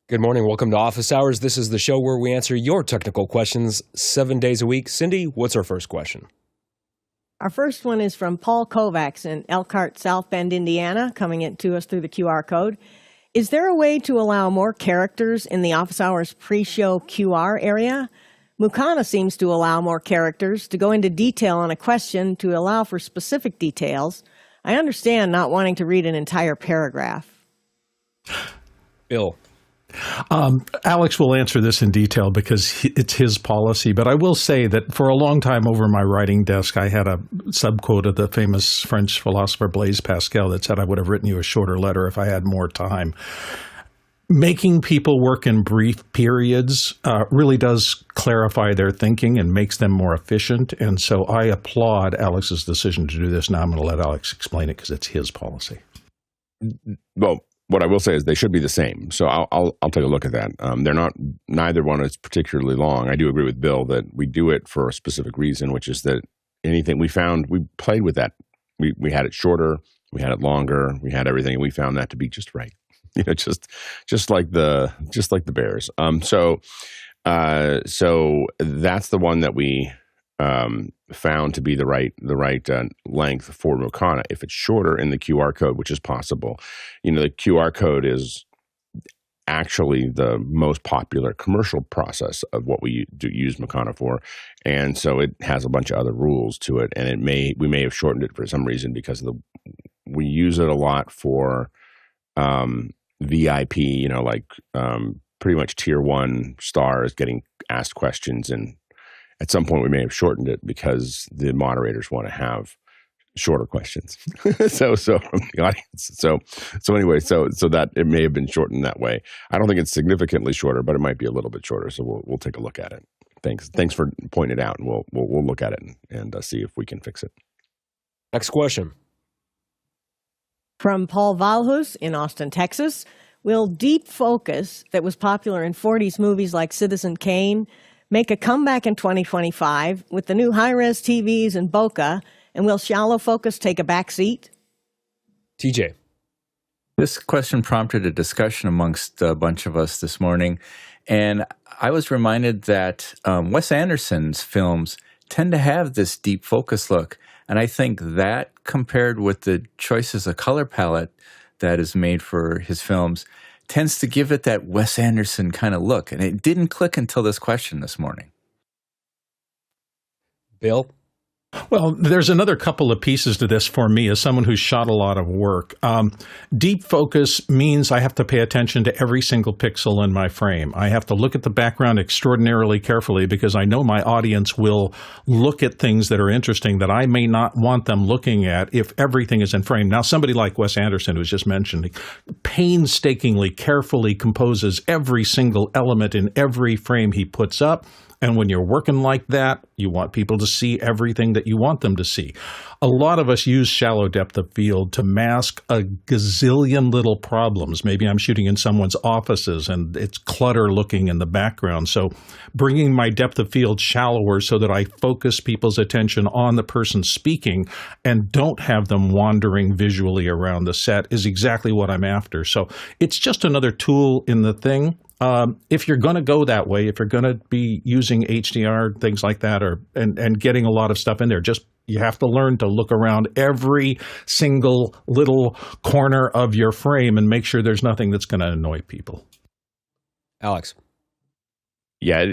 Good morning. Welcome to Office Hours. This is the show where we answer your technical questions 7 days a week. Cindy, what's our first question? Our first one is from Paul Kovacs in Elkhart, South Bend, Indiana, coming in to us through the QR code. Is there a way to allow more characters in the Office Hours pre-show QR area? Mukana seems to allow more characters to go into detail on a question to allow for specific details. I understand not wanting to read an entire paragraph. Bill. Alex will answer this in detail because it's his policy, but I will say that for a long time over my writing desk, I had a subquote of the famous French philosopher Blaise Pascal that said I would have written you a shorter letter if I had more time. Making people work in brief periods really does clarify their thinking and makes them more efficient, and so I applaud Alex's decision to do this. Now I'm going to let Alex explain it because it's his policy. Well, what I will say is they should be the same. So I'll take a look at that. They're not, neither one is particularly long. I do agree with Bill that we do it for a specific reason, which is that anything we found, we played with that. We had it shorter, we had it longer, we had everything, and we found that to be just right. You know, just like the Bears. So that's the one that we found to be the right length for Mukana. If it's shorter in the QR code, which is possible, you know, the QR code is actually the most popular commercial process of what we do use Mukana for, and so it has a bunch of other rules to it, and we may have shortened it for some reason because we use it a lot for VIP, you know, like pretty much tier 1 stars getting asked questions, and at some point we may have shortened it because the moderators want to have shorter questions. so from the audience. So anyway, so that it may have been shortened that way. I don't think it's significantly shorter, but it might be a little bit shorter. So we'll take a look at it. Thanks for pointing it out, and we'll look at it and see if we can fix it. Next question. From Paul Valhus in Austin, Texas. Will deep focus that was popular in 40s movies like Citizen Kane make a comeback in 2025 with the new high-res TVs and bokeh, and will shallow focus take a back seat? TJ. This question prompted a discussion amongst a bunch of us this morning, and I was reminded that Wes Anderson's films tend to have this deep focus look, and I think that compared with the choices of color palette that is made for his films tends to give it that Wes Anderson kind of look. And it didn't click until this question this morning. Bill? Well, there's another couple of pieces to this for me as someone who's shot a lot of work. Deep focus means I have to pay attention to every single pixel in my frame. I have to look at the background extraordinarily carefully because I know my audience will look at things that are interesting that I may not want them looking at if everything is in frame. Now, somebody like Wes Anderson, who was just mentioned, painstakingly, carefully composes every single element in every frame he puts up. And when you're working like that, you want people to see everything that you want them to see. A lot of us use shallow depth of field to mask a gazillion little problems. Maybe I'm shooting in someone's offices and it's clutter looking in the background. So bringing my depth of field shallower so that I focus people's attention on the person speaking and don't have them wandering visually around the set is exactly what I'm after. So it's just another tool in the thing. If you're going to go that way, if you're going to be using HDR, things like that, and getting a lot of stuff in there, you have to learn to look around every single little corner of your frame and make sure there's nothing that's going to annoy people. Alex. Yeah,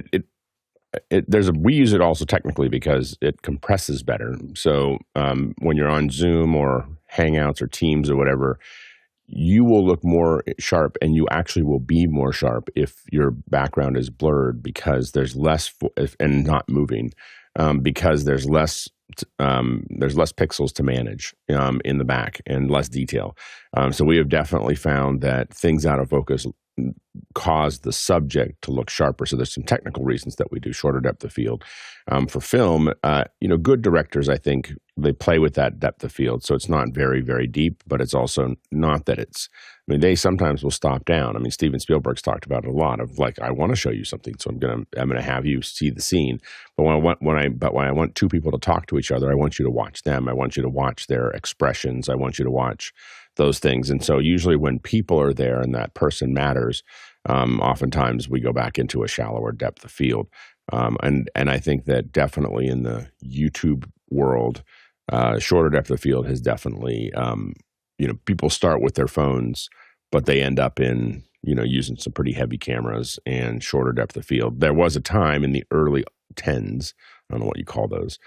we use it also technically because it compresses better. So when you're on Zoom or Hangouts or Teams or whatever, you will look more sharp, and you actually will be more sharp if your background is blurred because there's less and not moving because there's less pixels to manage in the back and less detail. So we have definitely found that things out of focus cause the subject to look sharper. So there's some technical reasons that we do shorter depth of field. For film, good directors, I think, they play with that depth of field. So it's not very, very deep, but it's also not that they sometimes will stop down. I mean, Steven Spielberg's talked about it a lot of like, I want to show you something, so I'm gonna have you see the scene. But when I want two people to talk to each other, I want you to watch them. I want you to watch their expressions. I want you to watch those things. And so usually when people are there and that person matters, oftentimes we go back into a shallower depth of field. And I think that definitely in the YouTube world, shorter depth of field has definitely, people start with their phones, but they end up in, using some pretty heavy cameras and shorter depth of field. There was a time in the early 10s, I don't know what you call those,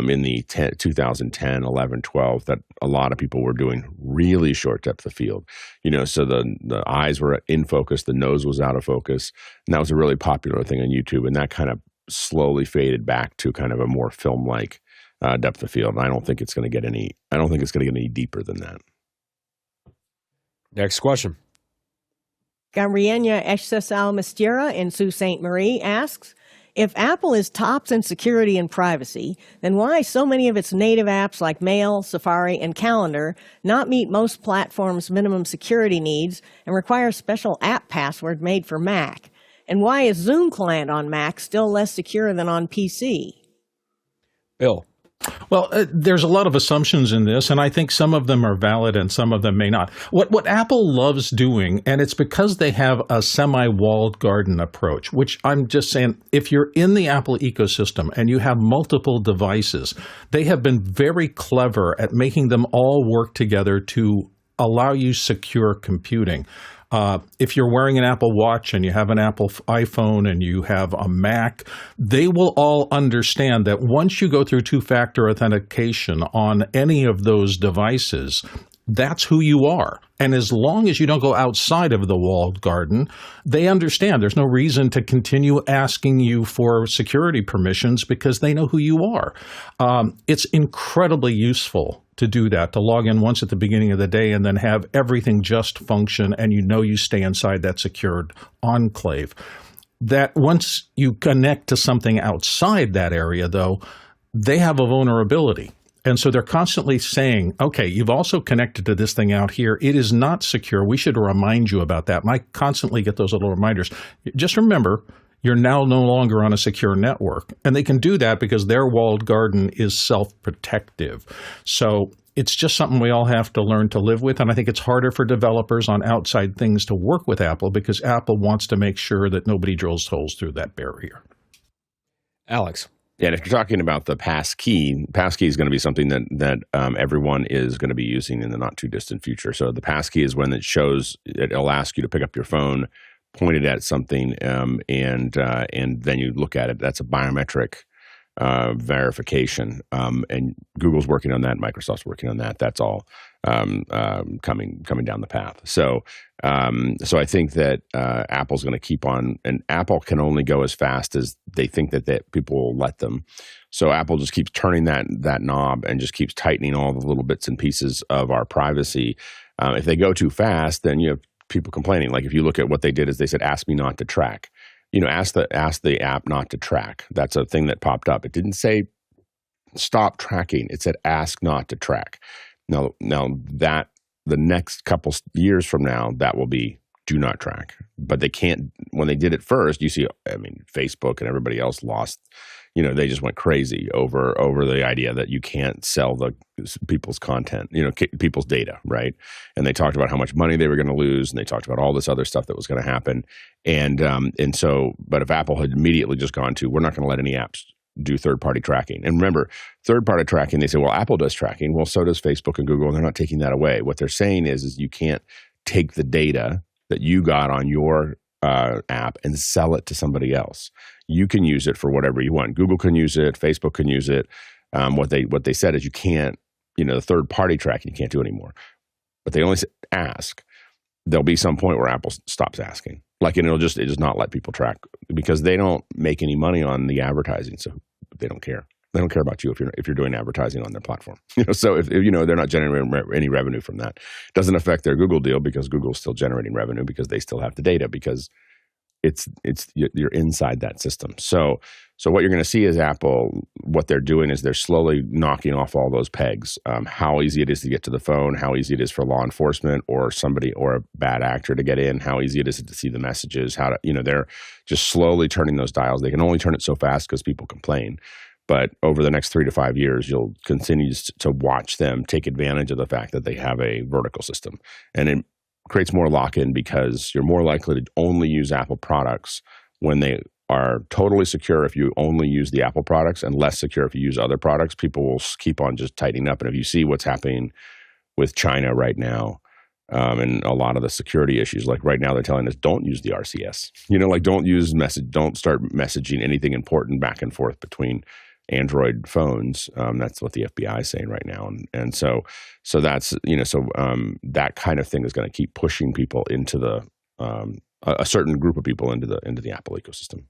in the 2010, 11, 12, that a lot of people were doing really short depth of field. So the eyes were in focus, the nose was out of focus, and that was a really popular thing on YouTube, and that kind of slowly faded back to kind of a more film-like depth of field. And I don't think it's going to get any deeper than that. Next question. Gabriela Echsesal Mistera in Sault Ste. Marie asks, if Apple is tops in security and privacy, then why so many of its native apps like Mail, Safari, and Calendar not meet most platforms' minimum security needs and require special app password made for Mac? And why is Zoom client on Mac still less secure than on PC? Bill. Well, there's a lot of assumptions in this, and I think some of them are valid and some of them may not. What Apple loves doing, and it's because they have a semi-walled garden approach, which I'm just saying, if you're in the Apple ecosystem and you have multiple devices, they have been very clever at making them all work together to allow you secure computing. If you're wearing an Apple Watch and you have an Apple iPhone and you have a Mac, they will all understand that once you go through two-factor authentication on any of those devices, that's who you are. And as long as you don't go outside of the walled garden, they understand there's no reason to continue asking you for security permissions because they know who you are. It's incredibly useful to do that, to log in once at the beginning of the day and then have everything just function and you stay inside that secured enclave. That once you connect to something outside that area, though, they have a vulnerability. And so they're constantly saying, okay, you've also connected to this thing out here. It is not secure. We should remind you about that. And I constantly get those little reminders. Just remember, you're now no longer on a secure network. And they can do that because their walled garden is self-protective. So it's just something we all have to learn to live with. And I think it's harder for developers on outside things to work with Apple because Apple wants to make sure that nobody drills holes through that barrier. Alex. Yeah, and if you're talking about the passkey is going to be something that everyone is going to be using in the not too distant future. So the passkey is when it'll ask you to pick up your phone, point it at something, and then you look at it. That's a biometric verification, and Google's working on that. Microsoft's working on that. That's all coming down the path. So I think that Apple's going to keep on, and Apple can only go as fast as they think that people will let them. So Apple just keeps turning that knob and just keeps tightening all the little bits and pieces of our privacy. If they go too fast, then you have people complaining. Like if you look at what they did, is they said, "Ask me not to track." Ask the app not to track. That's a thing that popped up. It didn't say stop tracking. It said ask not to track. Now that the next couple years from now, that will be do not track. But they can't. When they did it first, you see, Facebook and everybody else lost. They just went crazy over the idea that you can't sell the people's content, people's data, right? And they talked about how much money they were going to lose, and they talked about all this other stuff that was going to happen. And so, but if Apple had immediately just gone to, we're not going to let any apps do third-party tracking. And remember, third-party tracking, they say, well, Apple does tracking. Well, so does Facebook and Google, and they're not taking that away. What they're saying is you can't take the data that you got on your app and sell it to somebody else. You can use it for whatever you want. Google can use it. Facebook can use it. What they said is you can't, the third-party tracking you can't do anymore. But they only ask. There'll be some point where Apple stops asking. It does not let people track because they don't make any money on the advertising, so they don't care. They don't care about you if you're doing advertising on their platform. So if they're not generating any revenue from that, it doesn't affect their Google deal because Google's still generating revenue because they still have the data because you're inside that system. So what you're going to see is Apple, what they're doing is they're slowly knocking off all those pegs. How easy it is to get to the phone, how easy it is for law enforcement or somebody or a bad actor to get in, how easy it is to see the messages, they're just slowly turning those dials. They can only turn it so fast because people complain. But over the next 3 to 5 years, you'll continue to watch them take advantage of the fact that they have a vertical system. And it creates more lock-in because you're more likely to only use Apple products when they are totally secure if you only use the Apple products, and less secure if you use other products. People will keep on just tightening up. And if you see what's happening with China right now, and a lot of the security issues, like right now they're telling us don't use the RCS. Like don't start messaging anything important back and forth between Android phones. That's what the FBI is saying right now. And so that's, that kind of thing is going to keep pushing people into a certain group of people into the Apple ecosystem.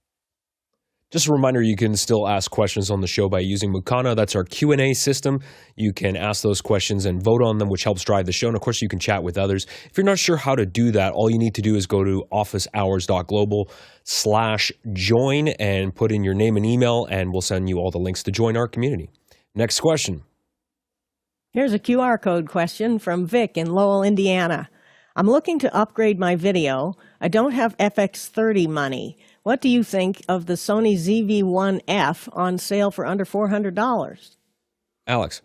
Just a reminder, you can still ask questions on the show by using Mukana. That's our Q&A system. You can ask those questions and vote on them, which helps drive the show. And of course, you can chat with others. If you're not sure how to do that, all you need to do is go to officehours.global/join and put in your name and email, and we'll send you all the links to join our community. Next question. Here's a QR code question from Vic in Lowell, Indiana. I'm looking to upgrade my video. I don't have FX30 money. What do you think of the Sony ZV-1F on sale for under $400? Alex.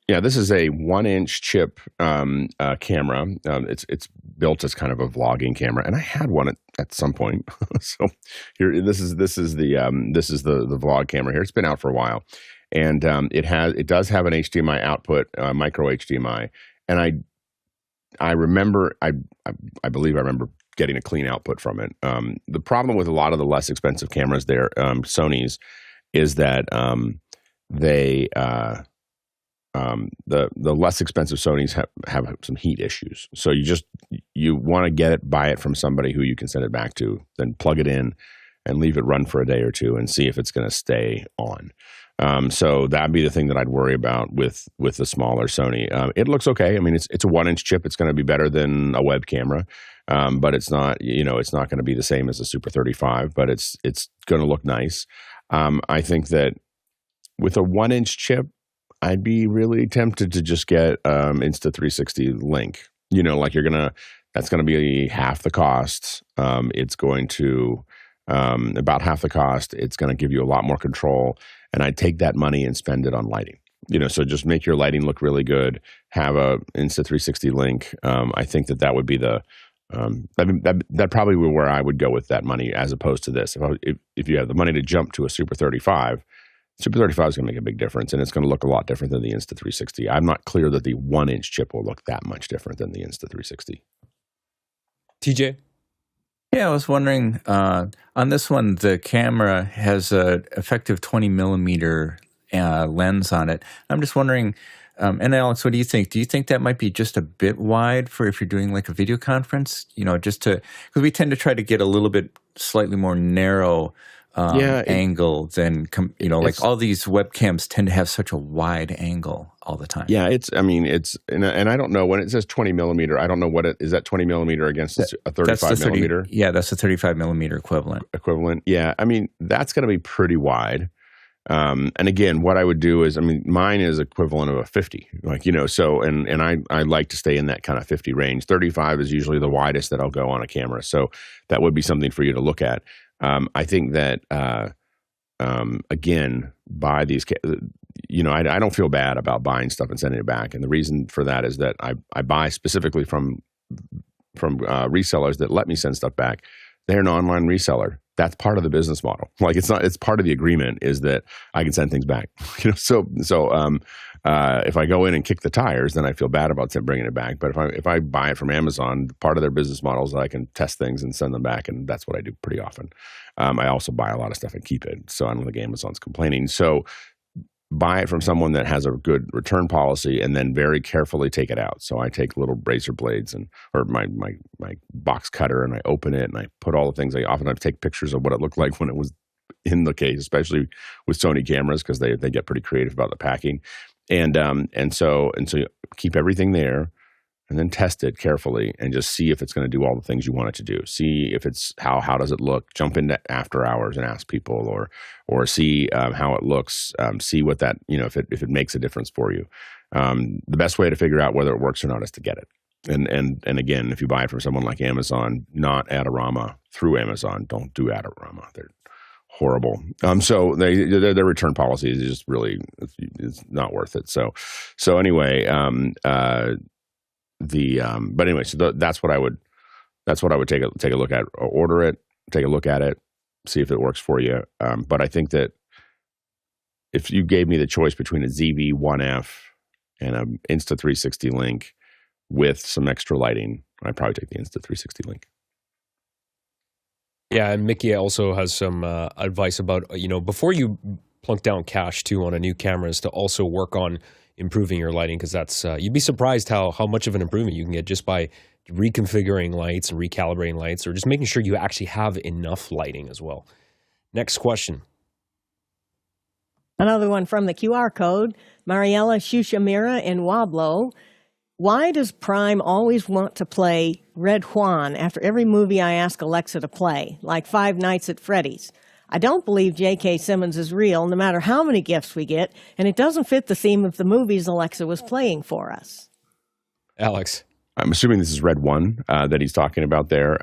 Yeah, this is a 1-inch chip camera. It's built as kind of a vlogging camera, and I had one at some point. So here, this is the vlog camera here. It's been out for a while, and it does have an HDMI output, micro HDMI, and I believe I remember getting a clean output from it. The problem with a lot of the less expensive cameras there, Sony's, is that the less expensive Sony's have some heat issues. So you want to buy it from somebody who you can send it back to, then plug it in and leave it run for a day or two and see if it's going to stay on. So that'd be the thing that I'd worry about with the smaller Sony. It looks okay. I mean, it's a 1-inch chip. It's going to be better than a web camera, but it's not going to be the same as a Super 35. But it's going to look nice. I think that with a 1-inch chip, I'd be really tempted to just get Insta360 Link. That's going to be half the cost. It's going to about half the cost. It's going to give you a lot more control. And I'd take that money and spend it on lighting. So just make your lighting look really good. Have a Insta360 Link. I think that would be that probably be where I would go with that money as opposed to this. If you have the money to jump to a Super 35, Super 35 is going to make a big difference, and it's going to look a lot different than the Insta360. I'm not clear that the 1-inch chip will look that much different than the Insta360. TJ? Yeah, I was wondering, on this one, the camera has an effective 20 millimeter lens on it. I'm just wondering, and Alex, what do you think? Do you think that might be just a bit wide for if you're doing like a video conference? Because we tend to try to get a little bit slightly more narrow angle than, like all these webcams tend to have such a wide angle all the time. Yeah, and I don't know when it says 20 millimeter, I don't know is that 20 millimeter against a 35 millimeter? Yeah, that's a 35 millimeter equivalent. Yeah, I mean, that's going to be pretty wide. And again, what I would do is, mine is equivalent of a 50, so, and I like to stay in that kind of 50 range. 35 is usually the widest that I'll go on a camera. So that would be something for you to look at. I think that, again, buy these, I don't feel bad about buying stuff and sending it back. And the reason for that is that I buy specifically from resellers that let me send stuff back. They're an online reseller. That's part of the business model. It's part of the agreement is that I can send things back. So if I go in and kick the tires, then I feel bad about bringing it back. But if I buy it from Amazon, part of their business model is that I can test things and send them back, and that's what I do pretty often. I also buy a lot of stuff and keep it, so I don't think Amazon's complaining. So buy it from someone that has a good return policy, and then very carefully take it out. So I take little razor blades or my box cutter, and I open it, and I put all the things. I take pictures of what it looked like when it was in the case, especially with Sony cameras, because they get pretty creative about the packing. And so you keep everything there, and then test it carefully and just see if it's going to do all the things you want it to do. See if it's how does it look. Jump into after hours and ask people, or see how it looks. See what that if it makes a difference for you. The best way to figure out whether it works or not is to get it. And again, if you buy it from someone like Amazon, not Adorama, through Amazon, don't do Adorama. They're horrible. So their return policy is just really, it's not worth it. So anyway, but anyway, so that's what I would take a look at. Order it, take a look at it, see if it works for you. But I think that if you gave me the choice between a ZV-1F and an Insta360 Link with some extra lighting, I'd probably take the Insta360 Link. Yeah, and Mickey also has some advice about, before you plunk down cash too on a new camera, is to also work on improving your lighting, because that's you'd be surprised how much of an improvement you can get just by reconfiguring lights and recalibrating lights, or just making sure you actually have enough lighting as well. Next question. Another one from the QR code, Mariella Shushamira in Wablo. Why does Prime always want to play Red Juan after every movie I ask Alexa to play, like Five Nights at Freddy's? I don't believe JK Simmons is real, no matter how many gifts we get, and it doesn't fit the theme of the movies Alexa was playing for us. Alex. I'm assuming this is Red One that he's talking about there.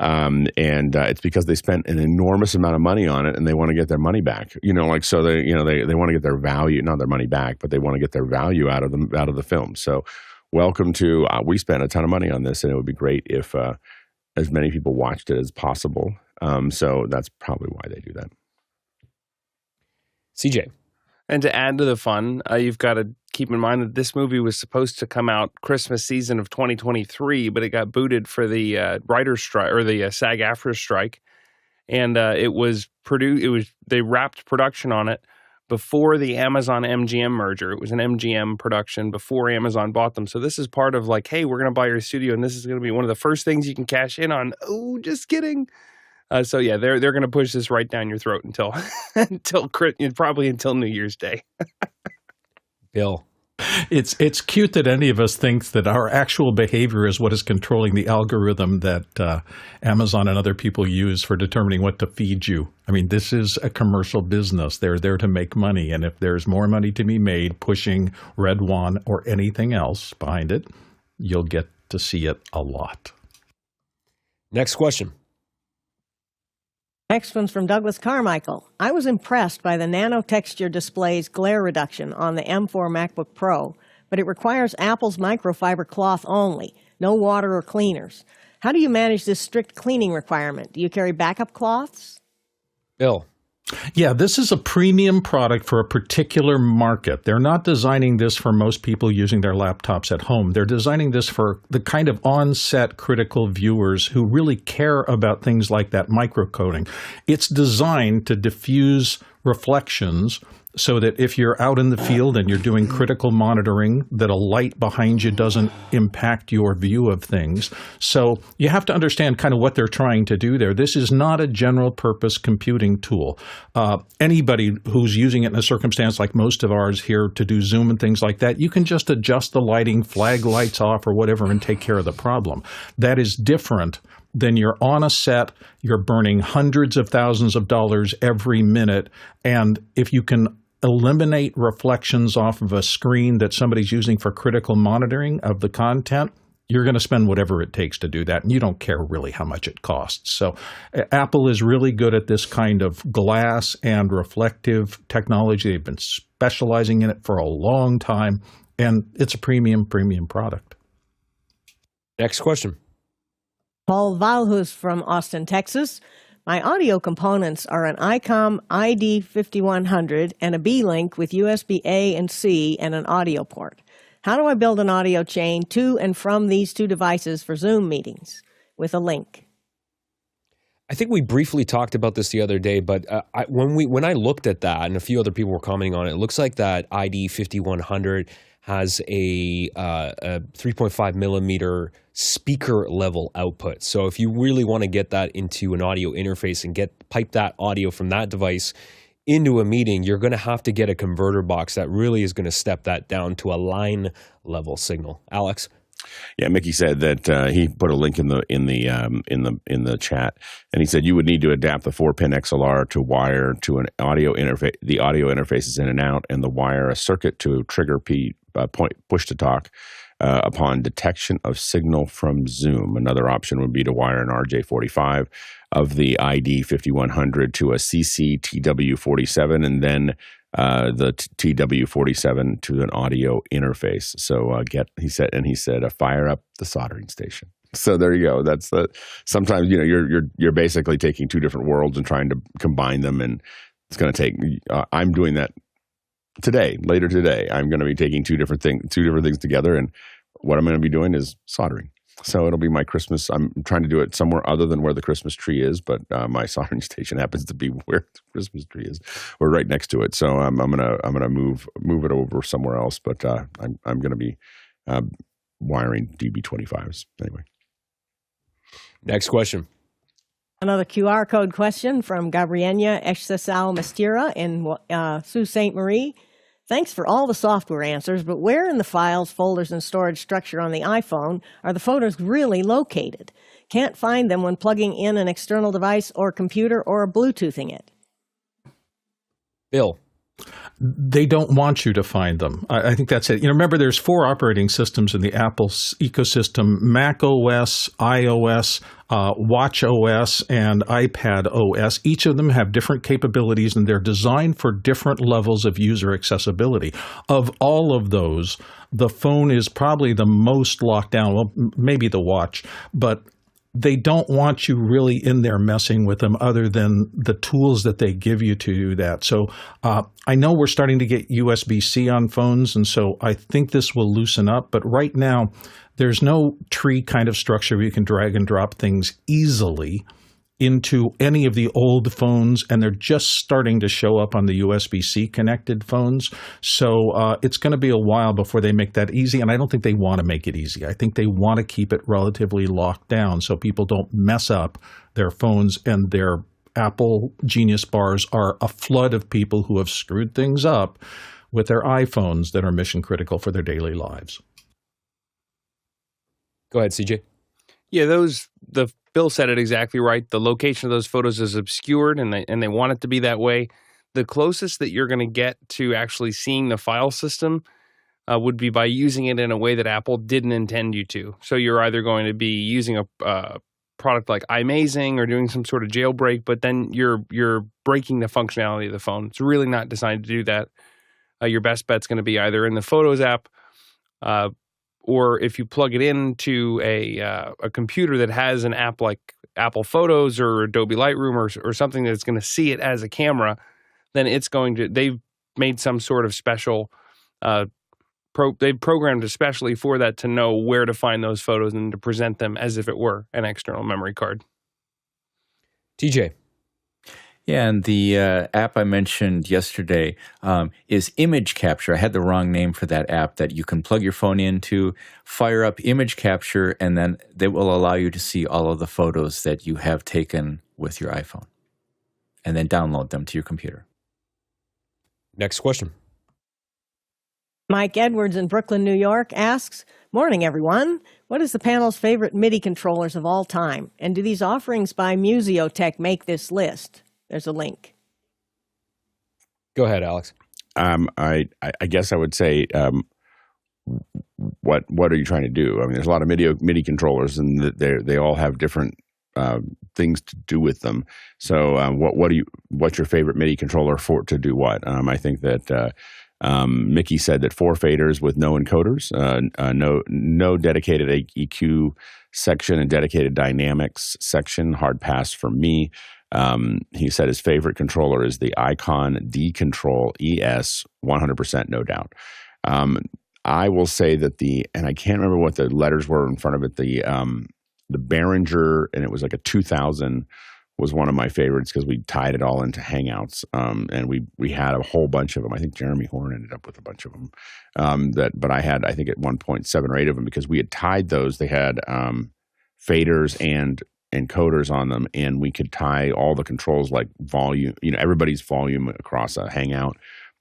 And it's because they spent an enormous amount of money on it and they want to get their money back. So they want to get their value, not their money back, but they want to get their value out of the film. So welcome to, we spent a ton of money on this, and it would be great if as many people watched it as possible. So that's probably why they do that. CJ. And to add to the fun, you've got to keep in mind that this movie was supposed to come out Christmas season of 2023, but it got booted for the writer's strike, or the SAG-AFTRA strike, and they wrapped production on it before the Amazon MGM merger. It was an MGM production before Amazon bought them. So this is part of like, hey, we're going to buy your studio, and this is going to be one of the first things you can cash in on. Oh, just kidding. So yeah, they're going to push this right down your throat until probably until New Year's Day. Bill. It's cute that any of us thinks that our actual behavior is what is controlling the algorithm that Amazon and other people use for determining what to feed you. I mean, this is a commercial business. They're there to make money, and if there's more money to be made pushing Red One or anything else behind it, you'll get to see it a lot. Next question. Next one's from Douglas Carmichael. I was impressed by the nano-texture display's glare reduction on the M4 MacBook Pro, but it requires Apple's microfiber cloth only, no water or cleaners. How do you manage this strict cleaning requirement? Do you carry backup cloths? Bill. Yeah, this is a premium product for a particular market. They're not designing this for most people using their laptops at home. They're designing this for the kind of on-set critical viewers who really care about things like that microcoating. It's designed to diffuse reflections so that if you're out in the field and you're doing critical monitoring, that a light behind you doesn't impact your view of things. So you have to understand kind of what they're trying to do there. This is not a general purpose computing tool. Anybody who's using it in a circumstance like most of ours here to do Zoom and things like that, you can just adjust the lighting, flag lights off or whatever, and take care of the problem. That is different than you're on a set, you're burning hundreds of thousands of dollars every minute, and if you can eliminate reflections off of a screen that somebody's using for critical monitoring of the content, you're going to spend whatever it takes to do that, and you don't care really how much it costs. So Apple is really good at this kind of glass and reflective technology. They've been specializing in it for a long time, and it's a premium product. Next question. Paul Valhus from Austin, Texas. My audio components are an Icom ID-5100 and a Beelink with USB A and C and an audio port. How do I build an audio chain to and from these two devices for Zoom meetings with a link? I think we briefly talked about this the other day, but when I looked at that, and a few other people were commenting on it, it looks like that ID-5100 has a 3.5 millimeter speaker level output. So if you really want to get that into an audio interface and pipe that audio from that device into a meeting, you're going to have to get a converter box that really is going to step that down to a line level signal. Alex? Yeah, Mickey said that he put a link in the chat, and he said you would need to adapt the 4-pin XLR to wire to an audio interface. The audio interface is in and out, and the wire a circuit to trigger push to talk, upon detection of signal from Zoom. Another option would be to wire an RJ45 of the ID5100 to a CC-TW47 and then the TW47 to an audio interface. So he said, fire up the soldering station. So there you go. That's sometimes you're basically taking two different worlds and trying to combine them, and it's going to take. I'm doing that later today. I'm going to be taking two different things together, and what I'm going to be doing is soldering. So it'll be my Christmas. I'm trying to do it somewhere other than where the Christmas tree is, but my soldering station happens to be where the Christmas tree is. We're right next to it, so I'm gonna move it over somewhere else. But I'm gonna be wiring DB25s anyway. Next question. Another QR code question from Gabriela Eshsasal Mastira in Sault Ste. Marie. Thanks for all the software answers, but where in the files, folders, and storage structure on the iPhone are the photos really located? Can't find them when plugging in an external device or computer or Bluetoothing it. Bill. They don't want you to find them. I think that's it. Remember, there's 4 operating systems in the Apple ecosystem: Mac OS, iOS, Watch OS, and iPad OS. Each of them have different capabilities, and they're designed for different levels of user accessibility. Of all of those, the phone is probably the most locked down. Well, maybe the watch, but they don't want you really in there messing with them other than the tools that they give you to do that. So I know we're starting to get USB-C on phones, and so I think this will loosen up. But right now, there's no tree kind of structure where you can drag and drop things easily into any of the old phones, and they're just starting to show up on the USB-C connected phones. So it's going to be a while before they make that easy, and I don't think they want to make it easy. I think they want to keep it relatively locked down so people don't mess up their phones, and their Apple Genius bars are a flood of people who have screwed things up with their iPhones that are mission critical for their daily lives. Go ahead, CJ. Yeah, Bill said it exactly right. The location of those photos is obscured, and they want it to be that way. The closest that you're going to get to actually seeing the file system would be by using it in a way that Apple didn't intend you to. So you're either going to be using a product like iMazing or doing some sort of jailbreak, but then you're breaking the functionality of the phone. It's really not designed to do that. Your best bet's going to be either in the Photos app, or if you plug it into a computer that has an app like Apple Photos or Adobe Lightroom or something that's going to see it as a camera, then it's going to. They've made some sort of special. They've programmed especially for that to know where to find those photos and to present them as if it were an external memory card. TJ. Yeah, and the app I mentioned yesterday is Image Capture. I had the wrong name for that app that you can plug your phone into, fire up Image Capture, and then they will allow you to see all of the photos that you have taken with your iPhone, and then download them to your computer. Next question. Mike Edwards in Brooklyn, New York asks, "Morning, everyone. What is the panel's favorite MIDI controllers of all time? And do these offerings by MusioTech make this list?" There's a link. Go ahead, Alex. I guess I would say, what are you trying to do? I mean, there's a lot of MIDI controllers, and they all have different things to do with them. So, what's your favorite MIDI controller to do what? I think that Mickey said that 4 faders with no encoders, no dedicated EQ section and dedicated dynamics section. Hard pass for me. He said his favorite controller is the Icon D-Control ES, 100% no doubt. I will say that and I can't remember what the letters were in front of it, the Behringer, and it was like a 2000, was one of my favorites because we tied it all into Hangouts, and we had a whole bunch of them. I think Jeremy Horn ended up with a bunch of them. But I had, I think, at one point 7 or 8 of them because we had tied those. They had faders and encoders on them, and we could tie all the controls like volume, everybody's volume across a Hangout.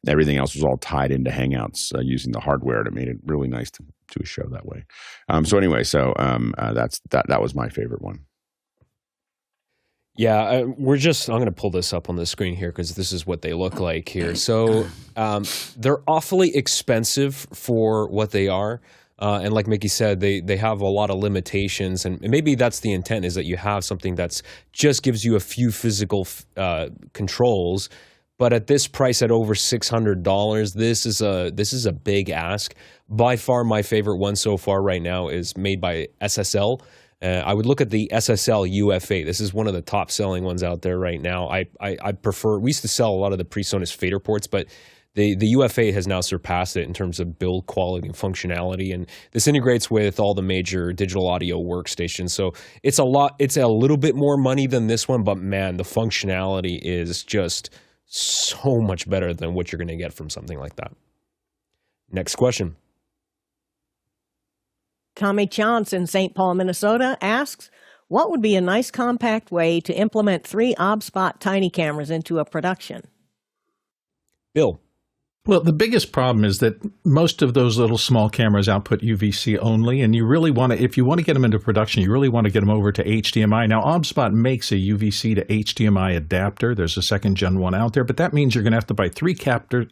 Everything else was all tied into Hangouts using the hardware. It made it really nice to do a show that way. That was my favorite one. Yeah, I'm going to pull this up on the screen here because this is what they look like here. So they're awfully expensive for what they are. And like Mickey said, they have a lot of limitations, and maybe that's the intent, is that you have something that's just gives you a few physical controls. But at this price, at over $600, this is a big ask. By far, my favorite one so far right now is made by SSL. I would look at the SSL UFA. This is one of the top selling ones out there right now. I prefer. We used to sell a lot of the PreSonus fader ports, but the UFA has now surpassed it in terms of build quality and functionality. And this integrates with all the major digital audio workstations. So it's a little bit more money than this one, but man, the functionality is just so much better than what you're going to get from something like that. Next question. Tommy Chance in St. Paul, Minnesota asks, what would be a nice compact way to implement 3 Osbot tiny cameras into a production? Bill. Well, the biggest problem is that most of those little small cameras output UVC only, and you really want to, if you want to get them into production, you really want to get them over to HDMI. Now, Osbot makes a UVC to HDMI adapter. There's a second gen one out there, but that means you're going to have to buy 3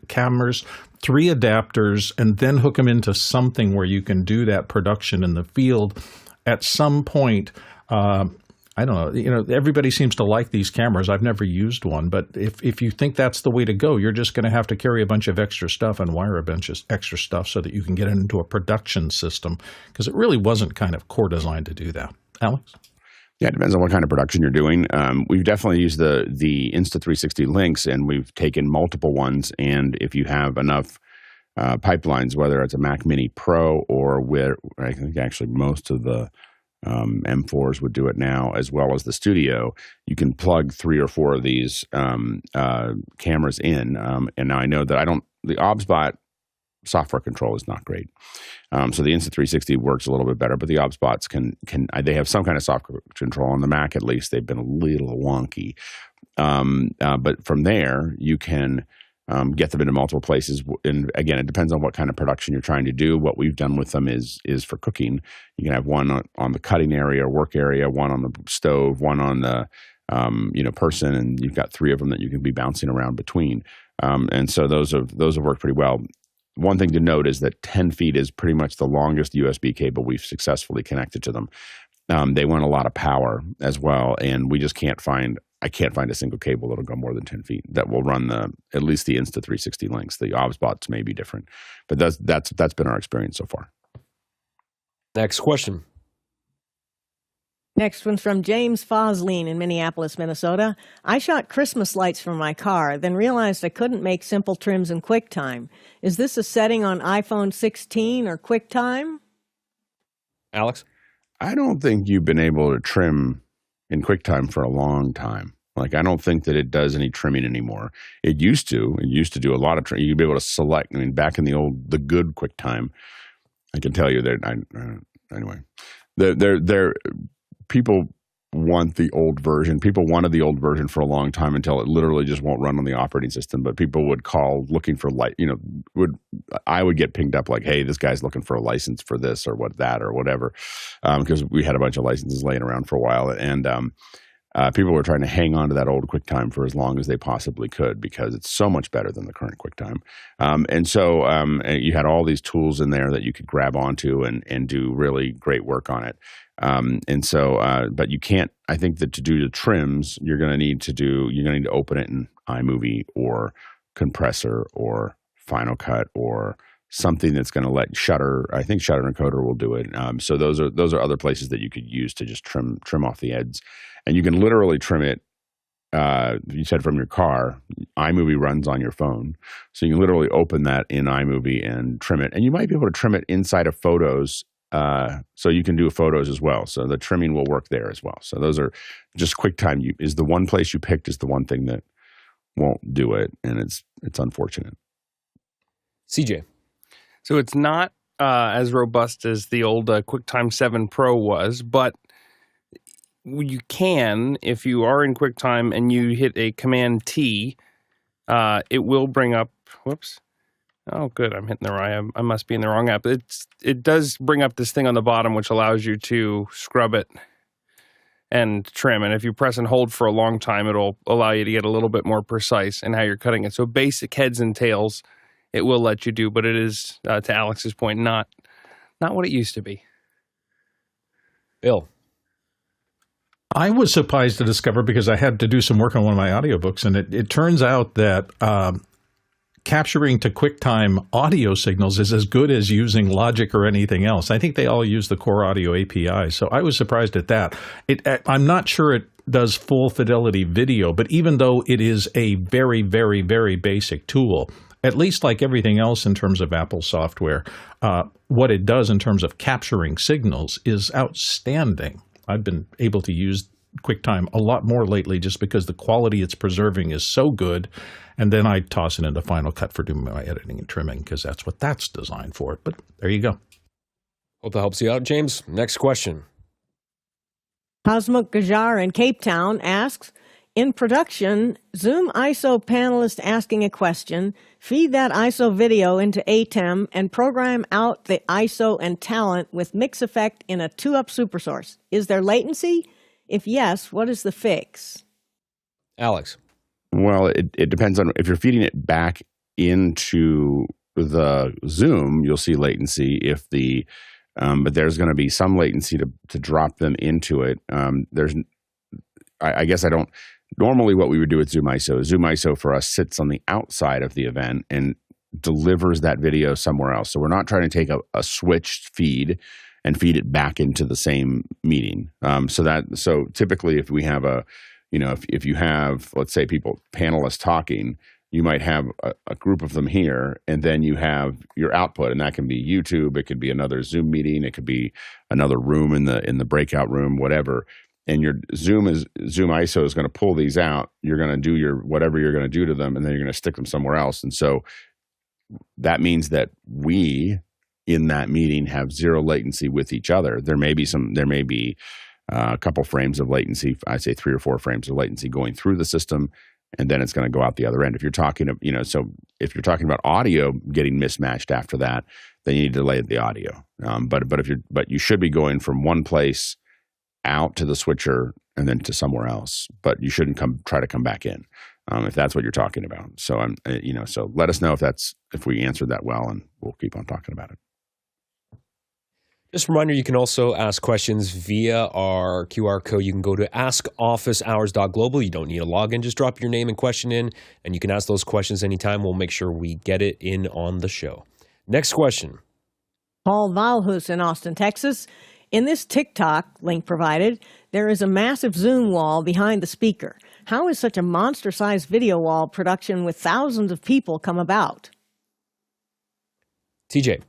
cameras, 3 adapters, and then hook them into something where you can do that production in the field at some point. I don't know. You know, everybody seems to like these cameras. I've never used one, but if you think that's the way to go, you're just going to have to carry a bunch of extra stuff and wire a bunch of extra stuff so that you can get it into a production system, because it really wasn't kind of core designed to do that. Alex? Yeah, it depends on what kind of production you're doing. We've definitely used the Insta360 links, and we've taken multiple ones. And if you have enough pipelines, whether it's a Mac Mini Pro or where I think actually most of the M4s would do it now, as well as the Studio, you can plug 3 or 4 of these cameras in. And now I know that the Osbot software control is not great. So the Insta360 works a little bit better, but the Osbots they have some kind of software control. On the Mac, at least, they've been a little wonky. But from there, you can get them into multiple places. And again, it depends on what kind of production you're trying to do. What we've done with them is for cooking. You can have one on the cutting area, work area, one on the stove, one on the person, and you've got 3 of them that you can be bouncing around between. And so those have worked pretty well. One thing to note is that 10 feet is pretty much the longest USB cable we've successfully connected to them. They want a lot of power as well, and we just I can't find a single cable that'll go more than 10 feet that will run at least the Insta360 links. The Osbots may be different, but that's been our experience so far. Next question. Next one's from James Fosleen in Minneapolis, Minnesota. I shot Christmas lights from my car, then realized I couldn't make simple trims in QuickTime. Is this a setting on iPhone 16 or QuickTime? Alex? I don't think you've been able to trim in QuickTime for a long time. Like, I don't think that it does any trimming anymore. It used to do a lot of trimming. You'd be able to select. I mean, back in the good QuickTime, I can tell you that. Anyway, people want the old version. People wanted the old version for a long time until it literally just won't run on the operating system. But people would call looking for I would get pinged up like, hey, this guy's looking for a license for this or that or whatever, because we had a bunch of licenses laying around for a while, and people were trying to hang on to that old QuickTime for as long as they possibly could because it's so much better than the current QuickTime. And so you had all these tools in there that you could grab onto and do really great work on it. But you can't. I think that to do the trims, you're going to need to open it in iMovie or Compressor or Final Cut or something that's going to let Shutter. I think Shutter Encoder will do it. So those are other places that you could use to just trim off the ends, and you can literally trim it. You said from your car, iMovie runs on your phone, so you can literally open that in iMovie and trim it, and you might be able to trim it inside of Photos. So you can do photos as well. So the trimming will work there as well. So those are just QuickTime is the one place you picked is the one thing that won't do it. And it's unfortunate. CJ. So it's not as robust as the old QuickTime 7 Pro was, but you can, if you are in QuickTime and you hit a Command T, it will bring up, whoops. Oh, good. I'm hitting the right. I must be in the wrong app. It does bring up this thing on the bottom, which allows you to scrub it and trim. And if you press and hold for a long time, it'll allow you to get a little bit more precise in how you're cutting it. So basic heads and tails, it will let you do, but it is, to Alex's point, not not what it used to be. Bill. I was surprised to discover, because I had to do some work on one of my audiobooks, and it turns out that capturing to QuickTime audio signals is as good as using Logic or anything else. I think they all use the Core Audio API, so I was surprised at that. I'm not sure it does full fidelity video, but even though it is a very, very, very basic tool, at least like everything else in terms of Apple software, what it does in terms of capturing signals is outstanding. I've been able to use QuickTime a lot more lately just because the quality it's preserving is so good. And then I toss it into Final Cut for doing my editing and trimming because that's what that's designed for. But there you go. Hope that helps you out, James. Next question. Hasmukh Gajar in Cape Town asks, in production, ZoomISO panelist asking a question, feed that ISO video into ATEM and program out the ISO and talent with MixEffect in a 2-up supersource. Is there latency? If yes, what is the fix? Alex. Well, it depends on if you're feeding it back into the Zoom, you'll see latency. If the but there's going to be some latency to drop them into it. I guess I don't. Normally, what we would do with ZoomISO for us sits on the outside of the event and delivers that video somewhere else. So we're not trying to take a switched feed and feed it back into the same meeting. So typically, if we have if you have, let's say, panelists talking, you might have a group of them here, and then you have your output, and that can be YouTube, it could be another Zoom meeting, it could be another room in the breakout room, whatever. And your ZoomISO is going to pull these out. You're going to do whatever you're going to do to them, and then you're going to stick them somewhere else. And so that means that we in that meeting have zero latency with each other. There may be a couple frames of latency. I say 3 or 4 frames of latency going through the system, and then it's going to go out the other end. If you're talking, so if you're talking about audio getting mismatched after that, then you need to delay the audio. But you should be going from one place out to the switcher and then to somewhere else, but you shouldn't try to come back in if that's what you're talking about. So so let us know if we answered that well, and we'll keep on talking about it. Just a reminder, you can also ask questions via our QR code. You can go to askofficehours.global. You don't need a login. Just drop your name and question in, and you can ask those questions anytime. We'll make sure we get it in on the show. Next question. Paul Valhus in Austin, Texas. In this TikTok link provided, there is a massive Zoom wall behind the speaker. How is such a monster-sized video wall production with thousands of people come about? TJ.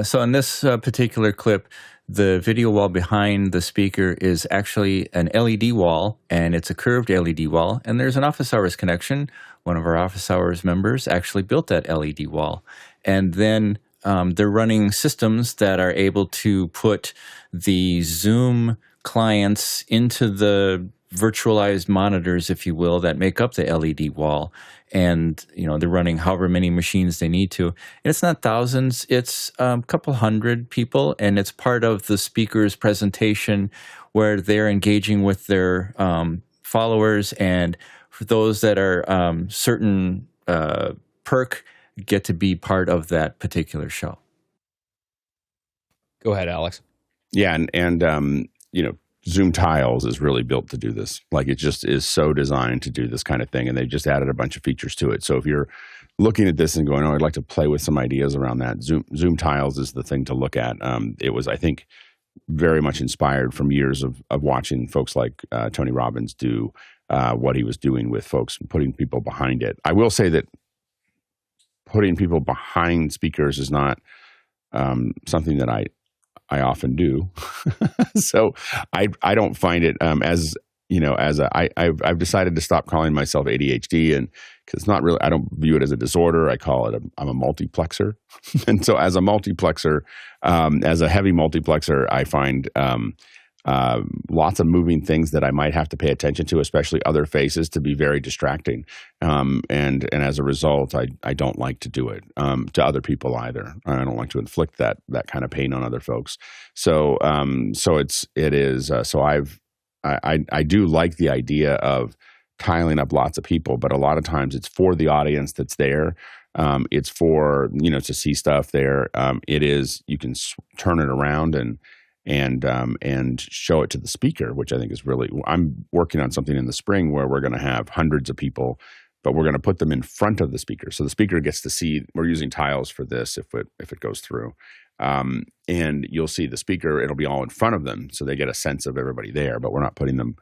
So in this particular clip, the video wall behind the speaker is actually an LED wall, and it's a curved LED wall, and there's an office hours connection. One of our office hours members actually built that LED wall. And then they're running systems that are able to put the Zoom clients into the virtualized monitors, if you will, that make up the LED wall. And, they're running however many machines they need to. And it's not thousands, it's a couple hundred people. And it's part of the speaker's presentation where they're engaging with their followers. And for those that are certain perk, get to be part of that particular show. Go ahead, Alex. Yeah, and Zoom Tiles is really built to do this. Like, it just is so designed to do this kind of thing, and they've just added a bunch of features to it. So if you're looking at this and going, I'd like to play with some ideas around that, Zoom Tiles is the thing to look at. It was, I think, very much inspired from years of watching folks like Tony Robbins do what he was doing with folks, putting people behind it. I will say that putting people behind speakers is not something that I often do. So I don't find it I've decided to stop calling myself ADHD, and because it's not really, I don't view it as a disorder. I call it I'm a multiplexer. And so as a multiplexer, as a heavy multiplexer, I find lots of moving things that I might have to pay attention to, especially other faces, to be very distracting. And as a result, I don't like to do it to other people either. I don't like to inflict that kind of pain on other folks. So I do like the idea of tiling up lots of people, but a lot of times it's for the audience that's there. It's for, to see stuff there. It is, you can turn it around and show it to the speaker, which I think is really, I'm working on something in the spring where we're going to have hundreds of people, but we're going to put them in front of the speaker. So the speaker gets to see, we're using tiles for this if it goes through. And you'll see the speaker, it'll be all in front of them. So they get a sense of everybody there, but we're not putting them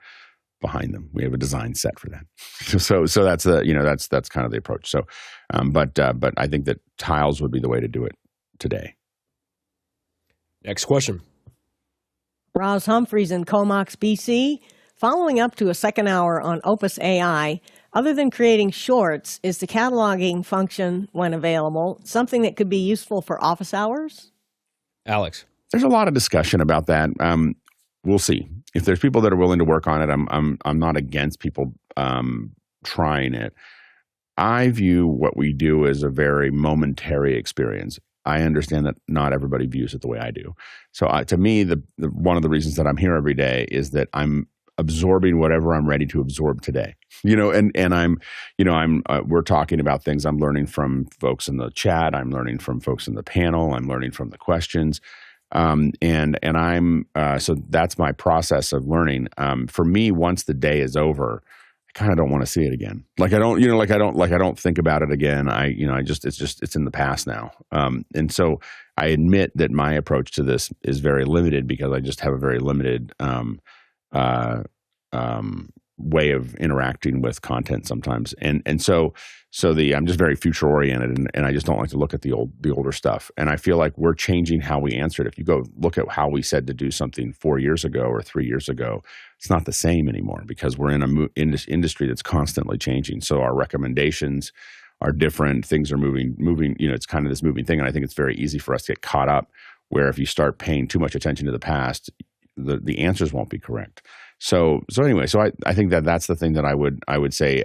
behind them. We have a design set for that. So that's that's kind of the approach. So, but I think that tiles would be the way to do it today. Next question. Roz Humphreys in Comox, BC. Following up to a second hour on Opus AI, other than creating shorts, is the cataloging function, when available, something that could be useful for office hours? Alex. There's a lot of discussion about that. We'll see. If there's people that are willing to work on it, I'm not against people trying it. I view what we do as a very momentary experience. I understand that not everybody views it the way I do. So to me, the one of the reasons that I'm here every day is that I'm absorbing whatever I'm ready to absorb today. We're talking about things. I'm learning from folks in the chat. I'm learning from folks in the panel. I'm learning from the questions. So that's my process of learning. For me, once the day is over, I kind of don't want to see it again. I don't think about it again. It's in the past now. And so I admit that my approach to this is very limited because I just have a very limited, way of interacting with content sometimes. I'm just very future oriented and I just don't like to look at the older stuff. And I feel like we're changing how we answer it. If you go look at how we said to do something 4 years ago or 3 years ago, it's not the same anymore because we're in this industry that's constantly changing. So our recommendations are different. Things are moving, it's kind of this moving thing. And I think it's very easy for us to get caught up where if you start paying too much attention to the past, the answers won't be correct. So I think that's the thing that I would say.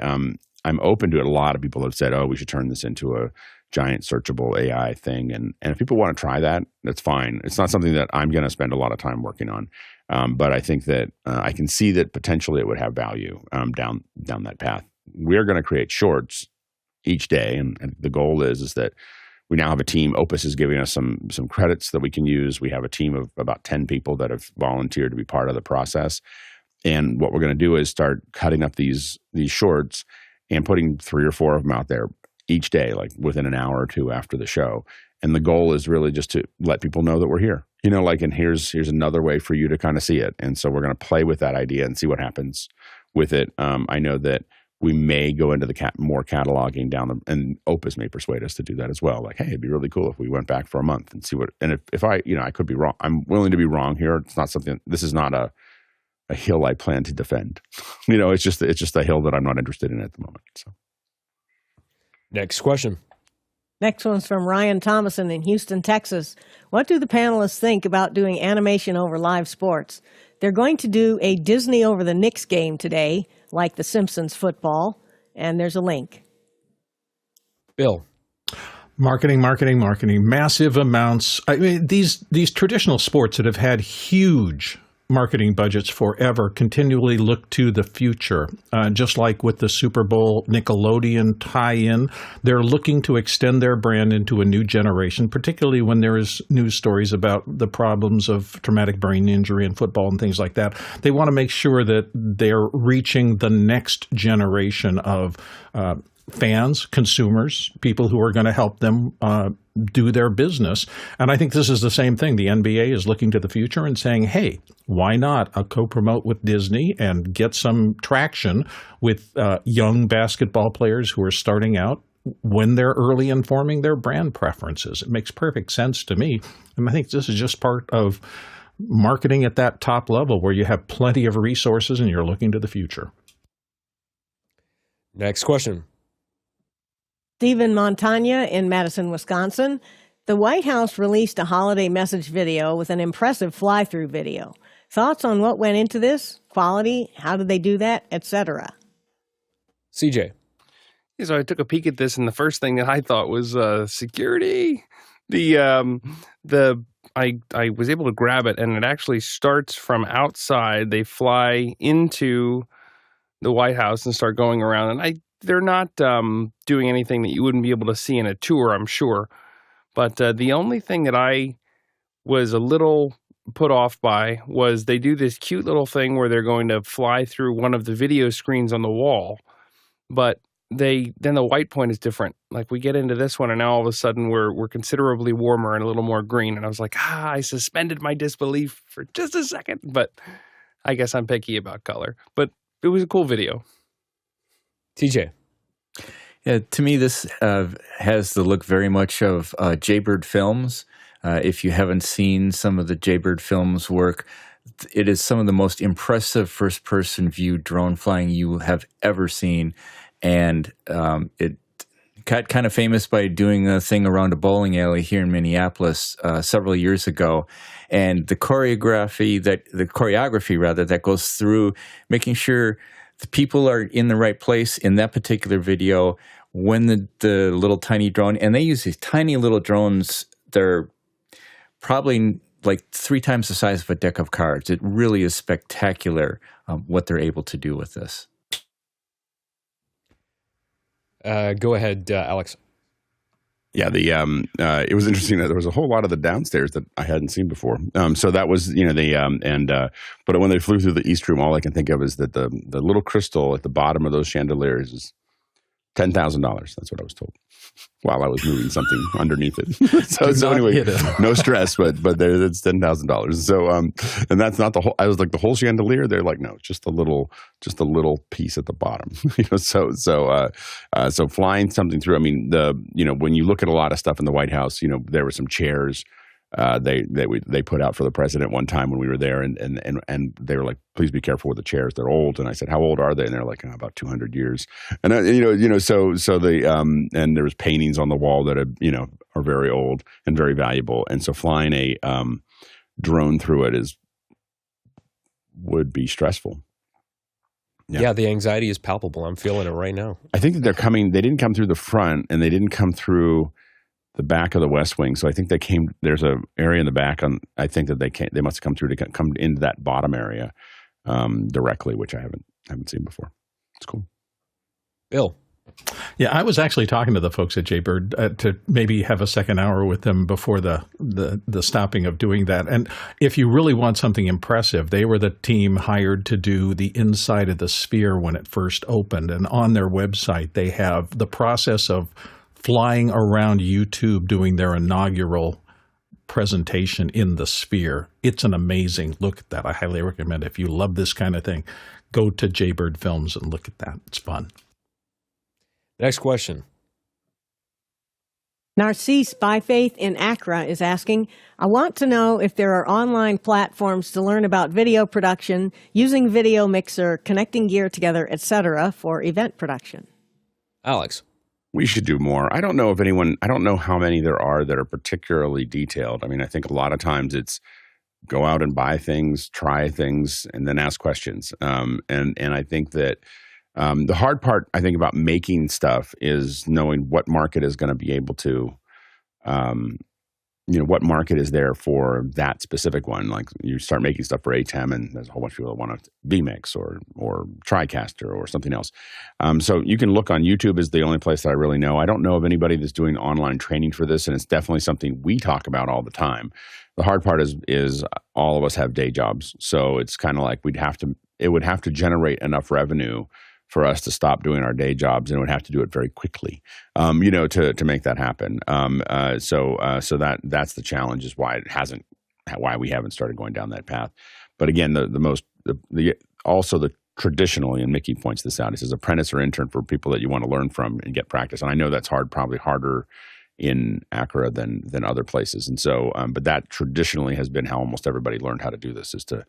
I'm open to it. A lot of people have said, "Oh, we should turn this into a giant searchable AI thing." And if people want to try that, that's fine. It's not something that I'm going to spend a lot of time working on. But I think that I can see that potentially it would have value down that path. We're going to create shorts each day, and the goal is that we now have a team. Opus is giving us some credits that we can use. We have a team of about 10 people that have volunteered to be part of the process. And what we're going to do is start cutting up these shorts and putting 3 or 4 of them out there each day, like within an hour or two after the show. And the goal is really just to let people know that we're here, and here's another way for you to kind of see it. And so we're going to play with that idea and see what happens with it. I know that we may go into the more cataloging and Opus may persuade us to do that as well. Like, hey, it'd be really cool if we went back for a month and see what, and if I could be wrong, I'm willing to be wrong here. It's not something, this is not a hill I plan to defend. It's just a hill that I'm not interested in at the moment. So, next question. Next one's from Ryan Thomason in Houston, Texas. What do the panelists think about doing animation over live sports? They're going to do a Disney over the Knicks game today, like the Simpsons football, and there's a link. Bill. Marketing, massive amounts. I mean, these traditional sports that have had huge marketing budgets forever continually look to the future. Just like with the Super Bowl Nickelodeon tie-in, they're looking to extend their brand into a new generation, particularly when there is news stories about the problems of traumatic brain injury in football and things like that. They want to make sure that they're reaching the next generation of fans, consumers, people who are going to help them do their business. And I think this is the same thing. The NBA is looking to the future and saying, hey, why not co-promote with Disney and get some traction with young basketball players who are starting out when they're early in forming their brand preferences. It makes perfect sense to me. And I think this is just part of marketing at that top level where you have plenty of resources and you're looking to the future. Next question. Stephen Montagna in Madison, Wisconsin. The White House released a holiday message video with an impressive fly-through video. Thoughts on what went into this? Quality? How did they do that? Etc. CJ. Yeah, so I took a peek at this, and the first thing that I thought was security. I was able to grab it, and it actually starts from outside. They fly into the White House and start going around, and they're not doing anything that you wouldn't be able to see in a tour, I'm sure. But the only thing that I was a little put off by was they do this cute little thing where they're going to fly through one of the video screens on the wall, but then the white point is different. Like we get into this one and now all of a sudden we're considerably warmer and a little more green. And I was like, I suspended my disbelief for just a second, but I guess I'm picky about color. But it was a cool video. TJ. Yeah, to me, this has the look very much of Jaybird Films. If you haven't seen some of the Jaybird Films work, it is some of the most impressive first-person view drone flying you have ever seen. And it got kind of famous by doing a thing around a bowling alley here in Minneapolis several years ago. And the choreography that goes through making sure the people are in the right place in that particular video when the little tiny drone, and they use these tiny little drones, they're probably like 3 times the size of a deck of cards. It really is spectacular what they're able to do with this. Go ahead, Alex. Yeah, it was interesting that there was a whole lot of the downstairs that I hadn't seen before. So that was, but when they flew through the East Room, all I can think of is that the little crystal at the bottom of those chandeliers is $10,000. That's what I was told while I was moving something underneath it. so anyway, no stress, but it's $10,000. So and that's not the whole. I was like, the whole chandelier. They're like, no, just a little piece at the bottom. So flying something through. I mean, when you look at a lot of stuff in the White House, there were some chairs they put out for the president one time when we were there, and they were like, please be careful with the chairs, they're old. And I said, how old are they? And they're like, about 200 years. And so the and there was paintings on the wall that are very old and very valuable. And so flying a drone through it would be stressful. Yeah, the anxiety is palpable. I'm feeling it right now. I think that they didn't come through the front, and they didn't come through the back of the West Wing. So I think there's an area in the back I think that they must have come through to come into that bottom area directly, which I haven't seen before. It's cool. Bill. Yeah, I was actually talking to the folks at Jaybird to maybe have a second hour with them before the stopping of doing that. And if you really want something impressive, they were the team hired to do the inside of the sphere when it first opened. And on their website, they have the process of flying around YouTube doing their inaugural presentation in the sphere. It's an amazing look at that. I highly recommend it. If you love this kind of thing, go to Jaybird Films and look at that. It's fun. Next question. Narcisse Byfaith in Accra is asking, I want to know if there are online platforms to learn about video production, using video mixer, connecting gear together, etc. for event production. Alex. We should do more. I don't know how many there are that are particularly detailed. I mean, I think a lot of times it's go out and buy things, try things, and then ask questions. And I think that the hard part, I think, about making stuff is knowing what market is going to be able to, what market is there for that specific one. Like you start making stuff for ATEM, and there's a whole bunch of people that want to vMix or TriCaster or something else. So you can look on YouTube is the only place that I really know. I don't know of anybody that's doing online training for this, and it's definitely something we talk about all the time. The hard part is all of us have day jobs, so it's kind of like it would have to generate enough revenue for us to stop doing our day jobs, and it would have to do it very quickly, to make that happen. So that's the challenge, is why we haven't started going down that path. But again, also the traditionally, and Mickey points this out, he says apprentice or intern for people that you want to learn from and get practice. And I know that's probably harder in Accra than other places. And so, but that traditionally has been how almost everybody learned how to do this, is to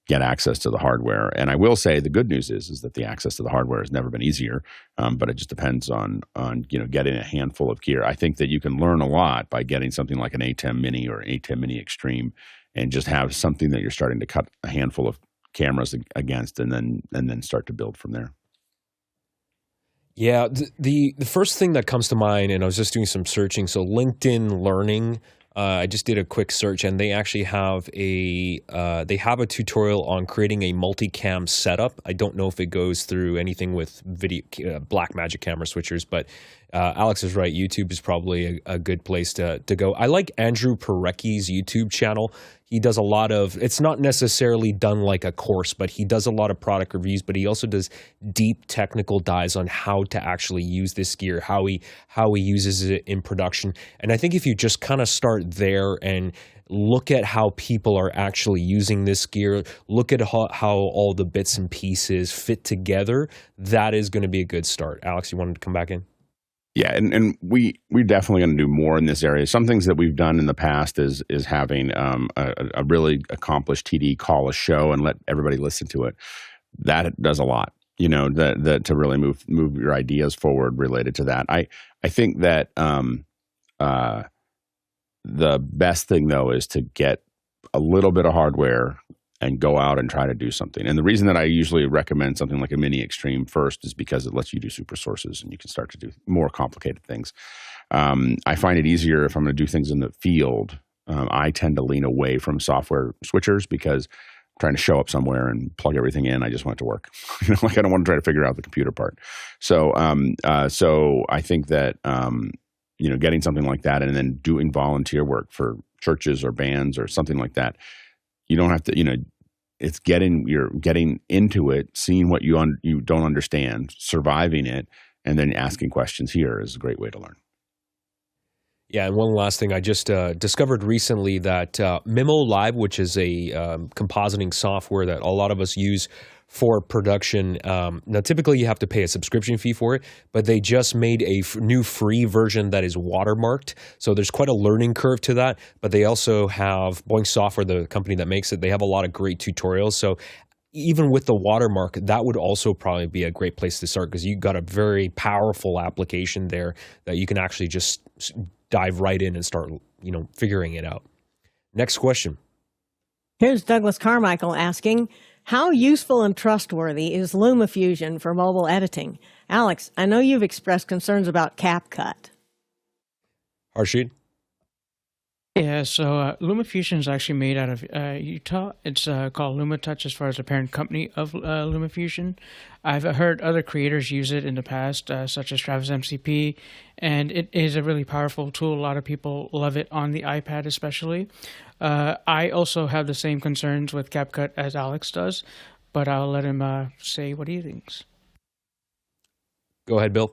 get access to the hardware. And I will say the good news is that the access to the hardware has never been easier, but it just depends on getting a handful of gear. I think that you can learn a lot by getting something like an ATEM Mini or ATEM Mini Extreme, and just have something that you're starting to cut a handful of cameras against, and then start to build from there. Yeah, the first thing that comes to mind, and I was just doing some searching, so LinkedIn Learning I just did a quick search, and they actually have a tutorial on creating a multicam setup. I don't know if it goes through anything with video Blackmagic camera switchers, but Alex is right. YouTube is probably a good place to go. I like Andrew Parecki's YouTube channel. He does a lot of, it's not necessarily done like a course, but he does a lot of product reviews, but he also does deep technical dives on how to actually use this gear, how he uses it in production. And I think if you just kind of start there and look at how people are actually using this gear, look at how all the bits and pieces fit together, that is going to be a good start. Alex, you wanted to come back in? Yeah, and we're definitely going to do more in this area. Some things that we've done in the past is having a really accomplished TD call a show and let everybody listen to it. That does a lot, you know, that to really move your ideas forward related to that. I think that the best thing though is to get a little bit of hardware and go out and try to do something. And the reason that I usually recommend something like a Mini Extreme first is because it lets you do super sources and you can start to do more complicated things. I find it easier if I'm going to do things in the field. I tend to lean away from software switchers because I'm trying to show up somewhere and plug everything in. I just want it to work. Like I don't want to try to figure out the computer part. So I think that, you know, getting something like that and then doing volunteer work for churches or bands or something like that, you don't have to, you know, you're getting into it, seeing what you don't understand, surviving it, and then asking questions here is a great way to learn. Yeah, and one last thing, I just discovered recently that Mimo Live, which is a compositing software that a lot of us use for production. Now, typically you have to pay a subscription fee for it, but they just made a new free version that is watermarked. So there's quite a learning curve to that, but they also have Boeing Software, the company that makes it, they have a lot of great tutorials. So even with the watermark, that would also probably be a great place to start because you got a very powerful application there that you can actually just dive right in and start, you know, figuring it out. Next question. Here's Douglas Carmichael asking, how useful and trustworthy is LumaFusion for mobile editing? Alex, I know you've expressed concerns about CapCut. Harshid? Yeah, so LumaFusion is actually made out of Utah. It's called LumaTouch as far as the parent company of LumaFusion. I've heard other creators use it in the past, such as Travis MCP, and it is a really powerful tool. A lot of people love it on the iPad especially. I also have the same concerns with CapCut as Alex does, but I'll let him say what he thinks. Go ahead, Bill.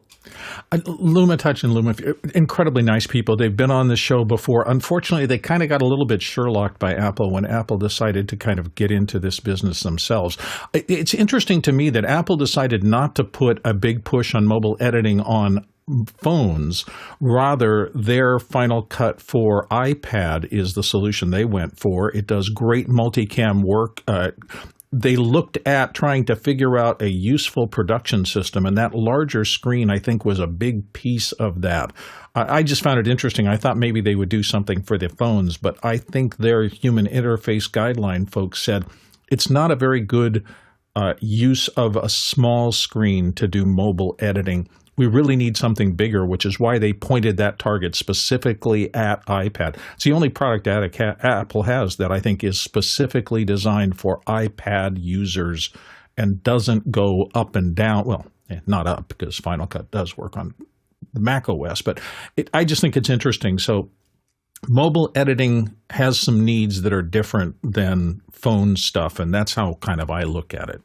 LumaTouch and LumaFusion, incredibly nice people. They've been on the show before. Unfortunately, they kind of got a little bit Sherlocked by Apple when Apple decided to kind of get into this business themselves. It's interesting to me that Apple decided not to put a big push on mobile editing on phones. Rather, their Final Cut for iPad is the solution they went for. It does great multicam work. They looked at trying to figure out a useful production system, and that larger screen, I think, was a big piece of that. I just found it interesting. I thought maybe they would do something for the phones, but I think their human interface guideline folks said it's not a very good use of a small screen to do mobile editing. We really need something bigger, which is why they pointed that target specifically at iPad. It's the only product Apple has that I think is specifically designed for iPad users and doesn't go up and down. Well, not up because Final Cut does work on the Mac OS, but I just think it's interesting. So mobile editing has some needs that are different than phone stuff, and that's how kind of I look at it.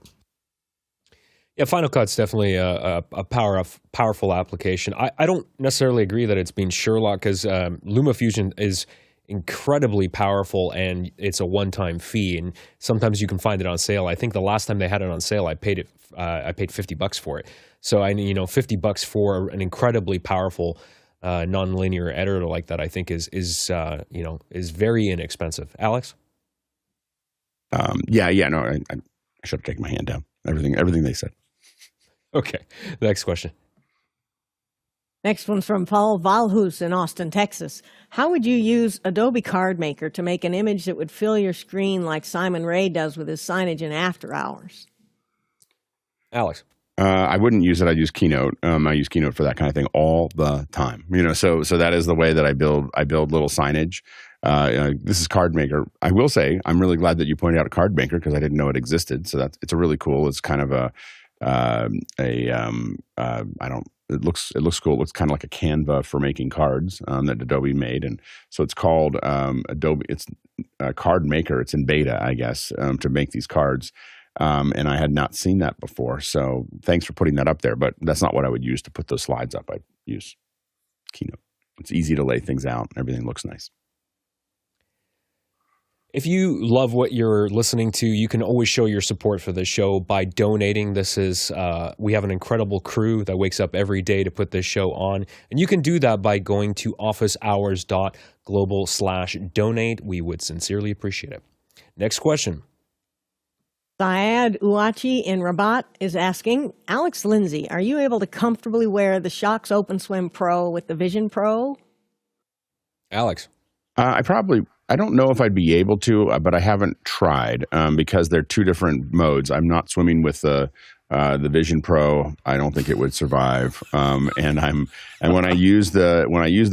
Yeah, Final Cut's definitely a powerful application. I don't necessarily agree that it's been Sherlock because LumaFusion is incredibly powerful and it's a one-time fee, and sometimes you can find it on sale. I think the last time they had it on sale, I paid $50 for it. So $50 for an incredibly powerful non-linear editor like that, I think is very inexpensive. Alex? I should have taken my hand down. Everything they said. Okay. Next question. Next one's from Paul Valhus in Austin, Texas. How would you use Adobe CardMaker to make an image that would fill your screen like Simon Rea does with his signage in After Hours? Alex. I wouldn't use it. I'd use Keynote. I use Keynote for that kind of thing all the time. So that is the way that I build little signage. This is CardMaker. I will say I'm really glad that you pointed out a CardMaker because I didn't know it existed. So it's a really cool. It's kind of It looks cool. It looks kind of like a Canva for making cards that Adobe made, and so it's called Adobe. It's CardMaker. It's in beta, I guess, to make these cards. And I had not seen that before. So thanks for putting that up there. But that's not what I would use to put those slides up. I use Keynote. It's easy to lay things out. Everything looks nice. If you love what you're listening to, you can always show your support for the show by donating. We have an incredible crew that wakes up every day to put this show on. And you can do that by going to officehours.global/donate. We would sincerely appreciate it. Next question. Syed Uachi in Rabat is asking, Alex Lindsay, are you able to comfortably wear the Shox OpenSwim Pro with the Vision Pro? Alex. I don't know if I'd be able to, but I haven't tried because they're two different modes. I'm not swimming with the Vision Pro. I don't think it would survive. And when I use the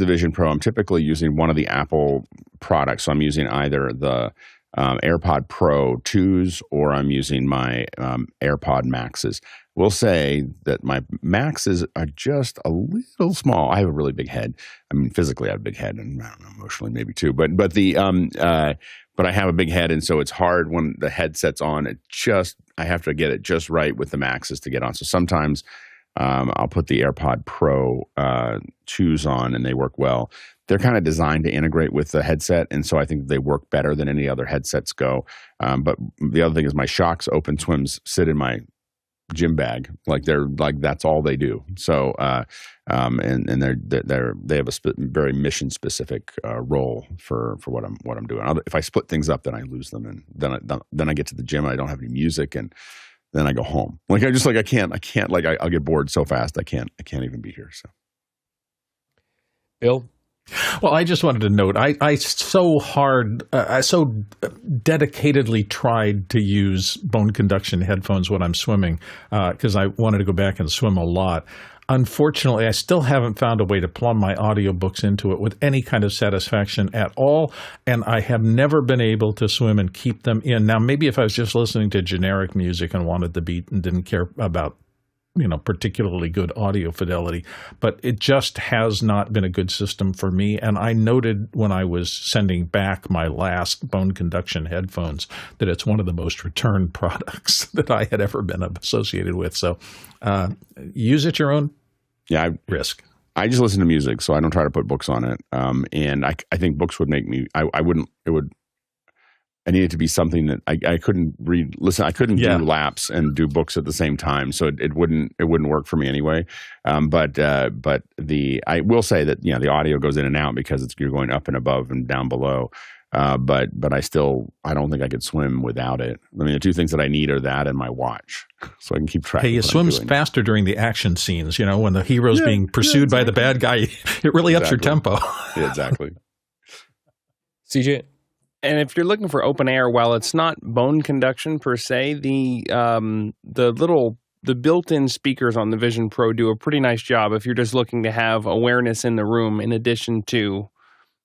Vision Pro, I'm typically using one of the Apple products. So I'm using either the AirPod Pro 2s or I'm using my AirPod Maxes. We'll say that my Maxes are just a little small. I have a really big head. I mean, physically I have a big head, and I don't know, emotionally maybe too. But I have a big head, and so it's hard when the headset's on. I have to get it just right with the Maxes to get on. So sometimes I'll put the AirPod Pro 2s on, and they work well. They're kind of designed to integrate with the headset, and so I think they work better than any other headsets go. But the other thing is my Shox OpenSwims sit in my gym bag, that's all they do. So and they have a very mission specific role for what I'm doing. If I split things up, then I lose them, and then I get to the gym and I don't have any music, and then I go home. I can't I'll get bored so fast I can't even be here. So, Bill. Well, I just wanted to note, I so dedicatedly tried to use bone conduction headphones when I'm swimming because I wanted to go back and swim a lot. Unfortunately, I still haven't found a way to plumb my audiobooks into it with any kind of satisfaction at all, and I have never been able to swim and keep them in. Now, maybe if I was just listening to generic music and wanted the beat and didn't care about particularly good audio fidelity, but it just has not been a good system for me. And I noted when I was sending back my last bone conduction headphones that it's one of the most returned products that I had ever been associated with. So use at your own risk. I just listen to music, so I don't try to put books on it. And I think books would make me, I need it to be something that I couldn't listen. I couldn't do laps and do books at the same time, so it wouldn't work for me anyway. But I will say that the audio goes in and out because you're going up and above and down below. But I don't think I could swim without it. I mean, the two things that I need are that and my watch, so I can keep track. Hey, it swims faster during the action scenes. When the hero's being pursued by the bad guy, it really ups your tempo. Yeah, exactly. CJ. And if you're looking for open air, while it's not bone conduction per se, the built-in speakers on the Vision Pro do a pretty nice job if you're just looking to have awareness in the room in addition to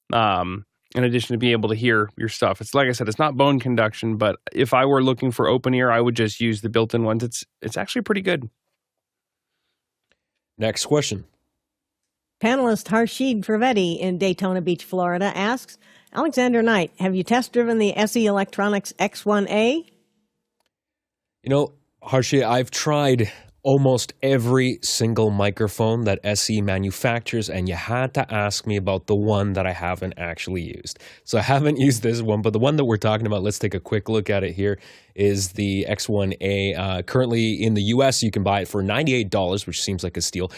be able to hear your stuff. It's like I said, it's not bone conduction, but if I were looking for open ear, I would just use the built-in ones. It's actually pretty good. Next question. Panelist Harshid Trivedi in Daytona Beach, Florida asks, Alexander Knight, have you test driven the SE Electronics X1A? Harshid, I've tried almost every single microphone that SE manufactures, and you had to ask me about the one that I haven't actually used. So I haven't used this one, but the one that we're talking about, let's take a quick look at it here, is the X1A. Currently in the US, you can buy it for $98, which seems like a steal.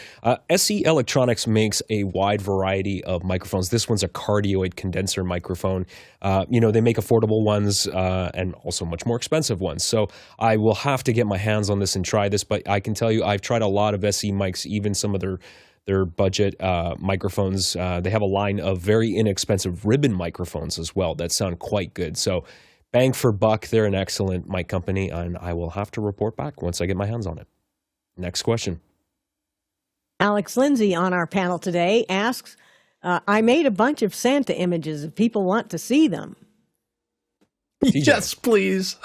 SE Electronics makes a wide variety of microphones. This one's a cardioid condenser microphone. They make affordable ones and also much more expensive ones. So I will have to get my hands on this and try this, but I can tell you I've tried a lot of SE mics, even some of their budget microphones. They have a line of very inexpensive ribbon microphones as well that sound quite good. So bang for buck, they're an excellent mic company, and I will have to report back once I get my hands on it. Next question. Alex Lindsay on our panel today asks, I made a bunch of Santa images if people want to see them. Yes, please.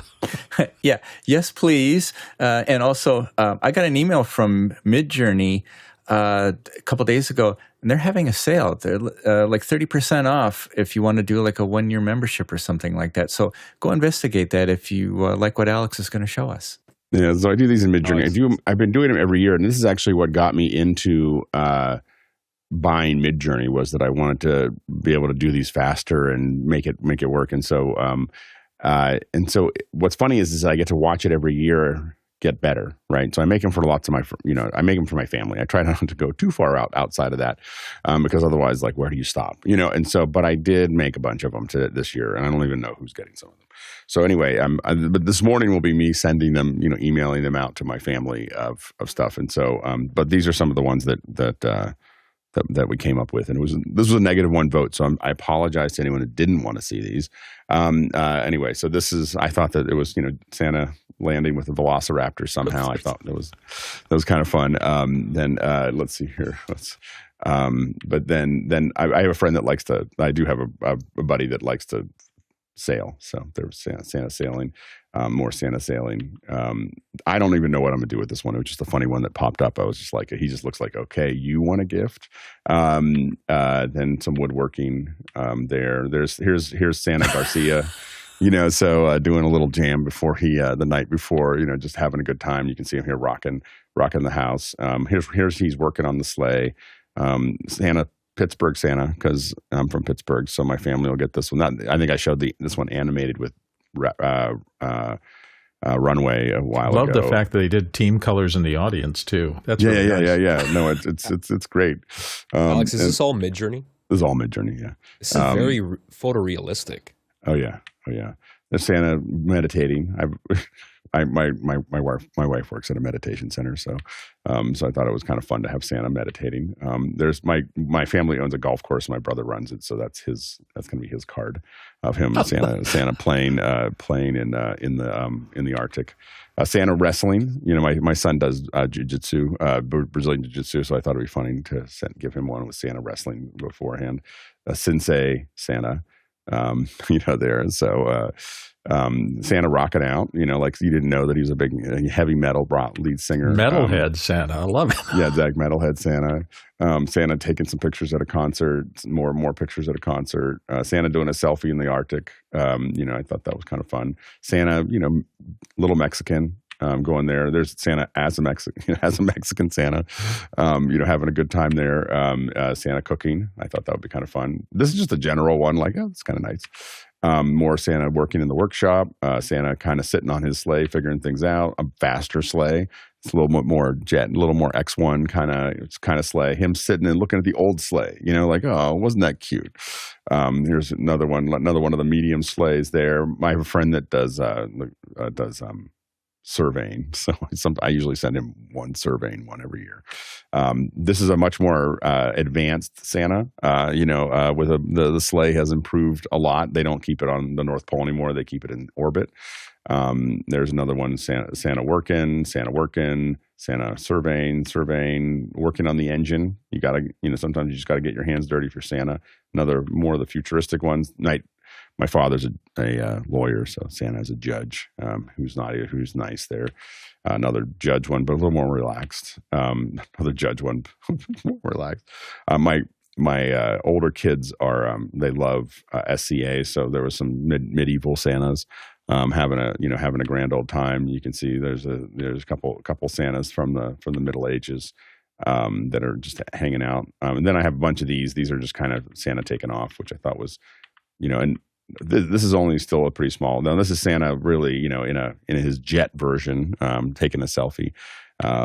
Yeah, yes, please. And also, I got an email from Midjourney a couple days ago, and they're having a sale. They're like 30% off if you want to do like a 1-year membership or something like that. So go investigate that if you like what Alex is going to show us. Yeah, so I do these in Midjourney. I've been doing them every year, and this is actually what got me into buying Midjourney, was that I wanted to be able to do these faster and make it work. And so what's funny is I get to watch it every year get better, right? So I make them for lots of I make them for my family. I try not to go too far outside of that, because otherwise, like, where do you stop? And so, but I did make a bunch of them this year, and I don't even know who's getting some of them. So anyway, but this morning will be me sending them, emailing them out to my family of stuff. And so, but these are some of the ones that we came up with, and this was a -1 vote. So I apologize to anyone who didn't want to see these. Anyway, so I thought that it was Santa landing with a velociraptor somehow. I thought that was kind of fun. Then let's see here. But then I have a friend that I do have a buddy that likes to sail. So there's Santa sailing, more Santa sailing. I don't even know what I'm gonna do with this one. It was just a funny one that popped up. I was just like, he just looks like, okay, you want a gift? Then some woodworking there. Here's Santa Garcia. So doing a little jam before the night before, just having a good time. You can see him here rocking the house. Here's he's working on the sleigh. Pittsburgh Santa, because I'm from Pittsburgh, so my family will get this one. I think I showed this one animated with Runway a while ago. Love the fact that they did team colors in the audience too. That's really nice. Yeah. No, it's great. Alex, is this all Midjourney? This is all Midjourney. Yeah. This is very photorealistic. Oh yeah. There's Santa meditating. My wife works at a meditation center, so I thought it was kind of fun to have Santa meditating. There's my family owns a golf course. My brother runs it, so that's going to be his card of him Santa playing in the Arctic. Santa wrestling. My son does jiu-jitsu, Brazilian jiu-jitsu, so I thought it'd be funny to give him one with Santa wrestling beforehand. Sensei Santa. There. And so Santa rocking out, like you didn't know that he was a big heavy metal lead singer. Metalhead Santa. I love it. Yeah, Zach, Metalhead Santa. Santa taking some pictures at a concert, more pictures at a concert. Santa doing a selfie in the Arctic. I thought that was kind of fun. Santa, little Mexican. Going there. There's Santa as a Mexican Santa, having a good time there. Santa cooking. I thought that would be kind of fun. This is just a general one, like, oh, it's kind of nice. More Santa working in the workshop. Santa kind of sitting on his sleigh, figuring things out. A faster sleigh. It's a little bit more jet, a little more X1 kind of sleigh. Him sitting and looking at the old sleigh, like, oh, wasn't that cute? Here's another one of the medium sleighs there. I have a friend that does surveying. So I usually send him one surveying one every year. This is a much more advanced Santa. With the sleigh has improved a lot. They don't keep it on the North Pole anymore. They keep it in orbit. There's another one, Santa working, Santa surveying, working on the engine. You gotta, sometimes you just gotta get your hands dirty for Santa. Another more of the futuristic ones. My father's a lawyer, so Santa's a judge who's nice there. Another judge one, but a little more relaxed. Another judge one, more relaxed. My older kids they love SCA, so there was some medieval Santas having a grand old time. You can see there's a couple Santas from the Middle Ages that are just hanging out. And then I have a bunch of these. These are just kind of Santa taken off, which I thought was, and this is only still a pretty small. Now this is Santa really, in his jet version, taking a selfie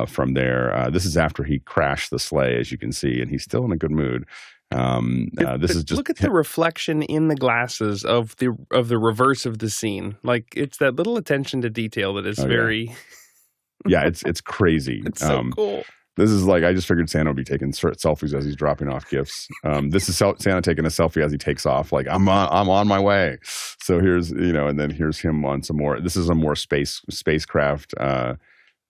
from there. This is after he crashed the sleigh, as you can see, and he's still in a good mood. This is just look at the reflection in the glasses of the reverse of the scene. Like, it's that little attention to detail that is very. Yeah, it's crazy. It's so cool. This is like, I just figured Santa would be taking selfies as he's dropping off gifts. This is Santa taking a selfie as he takes off. Like, I'm on my way. So here's, and then here's him on some more. This is a more spacecraft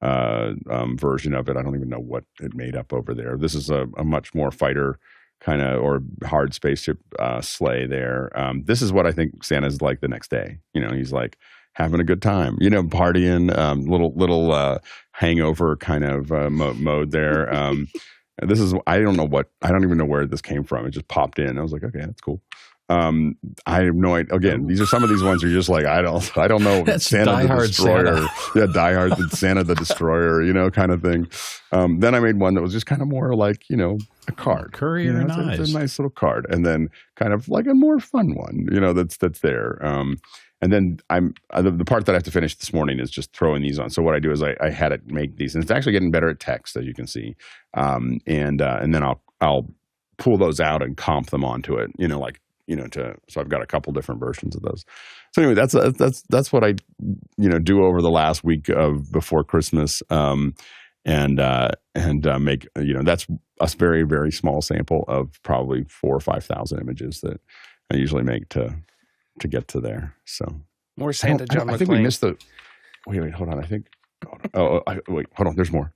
version of it. I don't even know what it made up over there. This is a much more fighter kind of or hard spaceship sleigh there. This is what I think Santa's like the next day. He's like having a good time, partying, little hangover kind of mode there. This is, I don't even know where this came from. It just popped in. I was like, okay, that's cool. I have no idea. Again, these are some of these ones are just like, I don't know. That's Santa Die the Hard Destroyer. Santa. Yeah, Die Hard Santa the Destroyer, kind of thing. Then I made one that was just kind of more like, a card. Courier and it's Eyes. a nice little card. And then kind of like a more fun one, that's there. And then the part that I have to finish this morning is just throwing these on. So what I do is I had it make these, and it's actually getting better at text, as you can see. And then I'll pull those out and comp them onto it, so I've got a couple different versions of those. So anyway, that's what I, do over the last week of before Christmas. And make, that's a very, very small sample of probably 4,000 or 5,000 images that I usually make to get to there. So more Santa John I think we McClane. missed wait, hold on. I think, wait, hold on. There's more.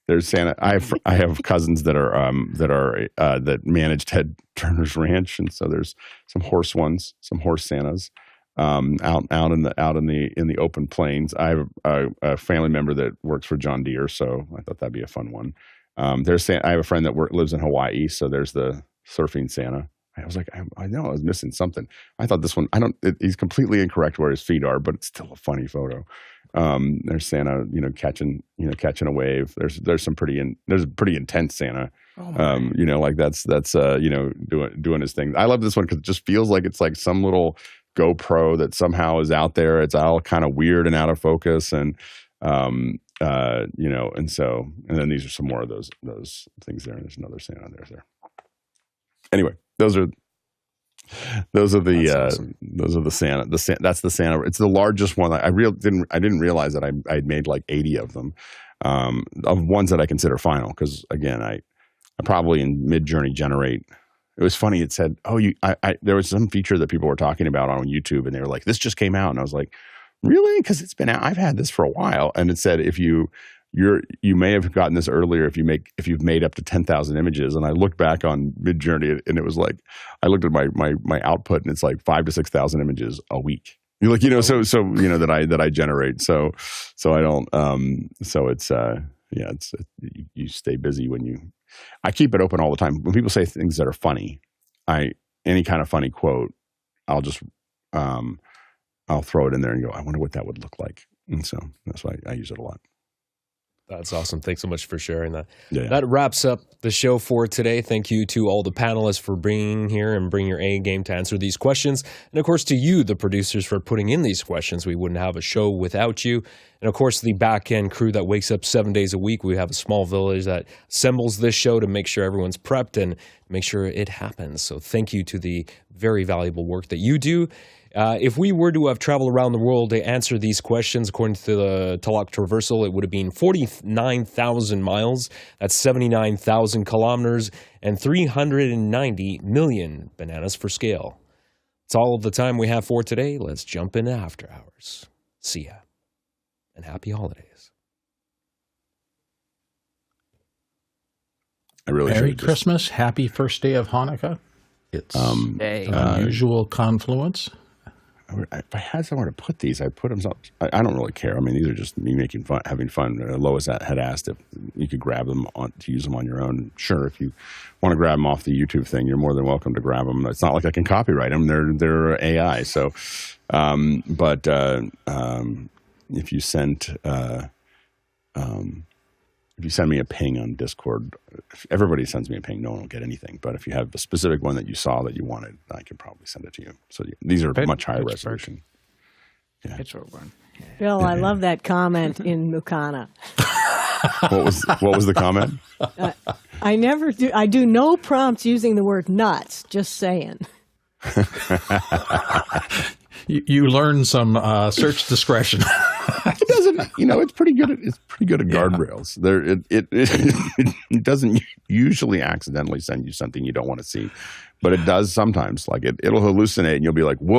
There's Santa. I have cousins that manage Ted Turner's ranch, and so there's some horse ones, some horse Santas, out in the open plains. I have a family member that works for John Deere, so I thought that'd be a fun one. I have a friend that lives in Hawaii, so there's the surfing Santa. I was like, I know I was missing something. I thought this one, he's completely incorrect where his feet are, but it's still a funny photo. There's Santa, catching a wave. There's some pretty intense Santa. Like that's doing his thing. I love this one because it just feels like it's like some little GoPro that somehow is out there. It's all kind of weird and out of focus, and and then these are some more of those things there. And there's another Santa there. Anyway, those are the awesome. those are the Santa. That's the Santa. It's the largest one. I didn't realize that I'd made like 80 of them, of ones that I consider final. Because again, I probably in Midjourney generate. It was funny. It said, there was some feature that people were talking about on YouTube, and they were like, "This just came out," and I was like, "Really?" Because it's been out. I've had this for a while, and it said if you may have gotten this earlier if you've made up to 10,000 images. And I looked back on Midjourney, and it was like, I looked at my output, and it's like 5,000 to 6,000 images a week. You're like, that I generate. So I don't, so it's, you stay busy I keep it open all the time. When people say things that are funny, any kind of funny quote, I'll just, I'll throw it in there and go, I wonder what that would look like. And so that's why I use it a lot. That's awesome. Thanks so much for sharing that. Yeah. That wraps up the show for today. Thank you to all the panelists for being here and bringing your A game to answer these questions. And of course, to you, the producers, for putting in these questions. We wouldn't have a show without you. And of course, the back-end crew that wakes up 7 days a week. We have a small village that assembles this show to make sure everyone's prepped and make sure it happens. So thank you to the very valuable work that you do. If we were to have traveled around the world to answer these questions, according to the Talak Traversal, it would have been 49,000 miles. That's 79,000 kilometers and 390 million bananas for scale. That's all of the time we have for today. Let's jump into After Hours. See ya, and happy holidays. I really Merry should Christmas. Happy first day of Hanukkah. It's an unusual confluence. If I had somewhere to put these, I'd put them. I don't really care. I mean, these are just me making fun, having fun. Lois had asked if you could grab them to use them on your own. Sure, if you want to grab them off the YouTube thing, you're more than welcome to grab them. It's not like I can copyright them; they're AI. So, if you send me a ping on Discord, if everybody sends me a ping, no one will get anything. But if you have a specific one that you saw that you wanted, I can probably send it to you. So these are much higher resolution. Yeah. Bill, I love that comment in Mukana. What was the comment? I do no prompts using the word nuts, just saying. You learn some search discretion. It doesn't, it's pretty good. It's pretty good at guardrails. It doesn't usually accidentally send you something you don't want to see, but it does sometimes. Like it'll hallucinate, and you'll be like, "Whoa."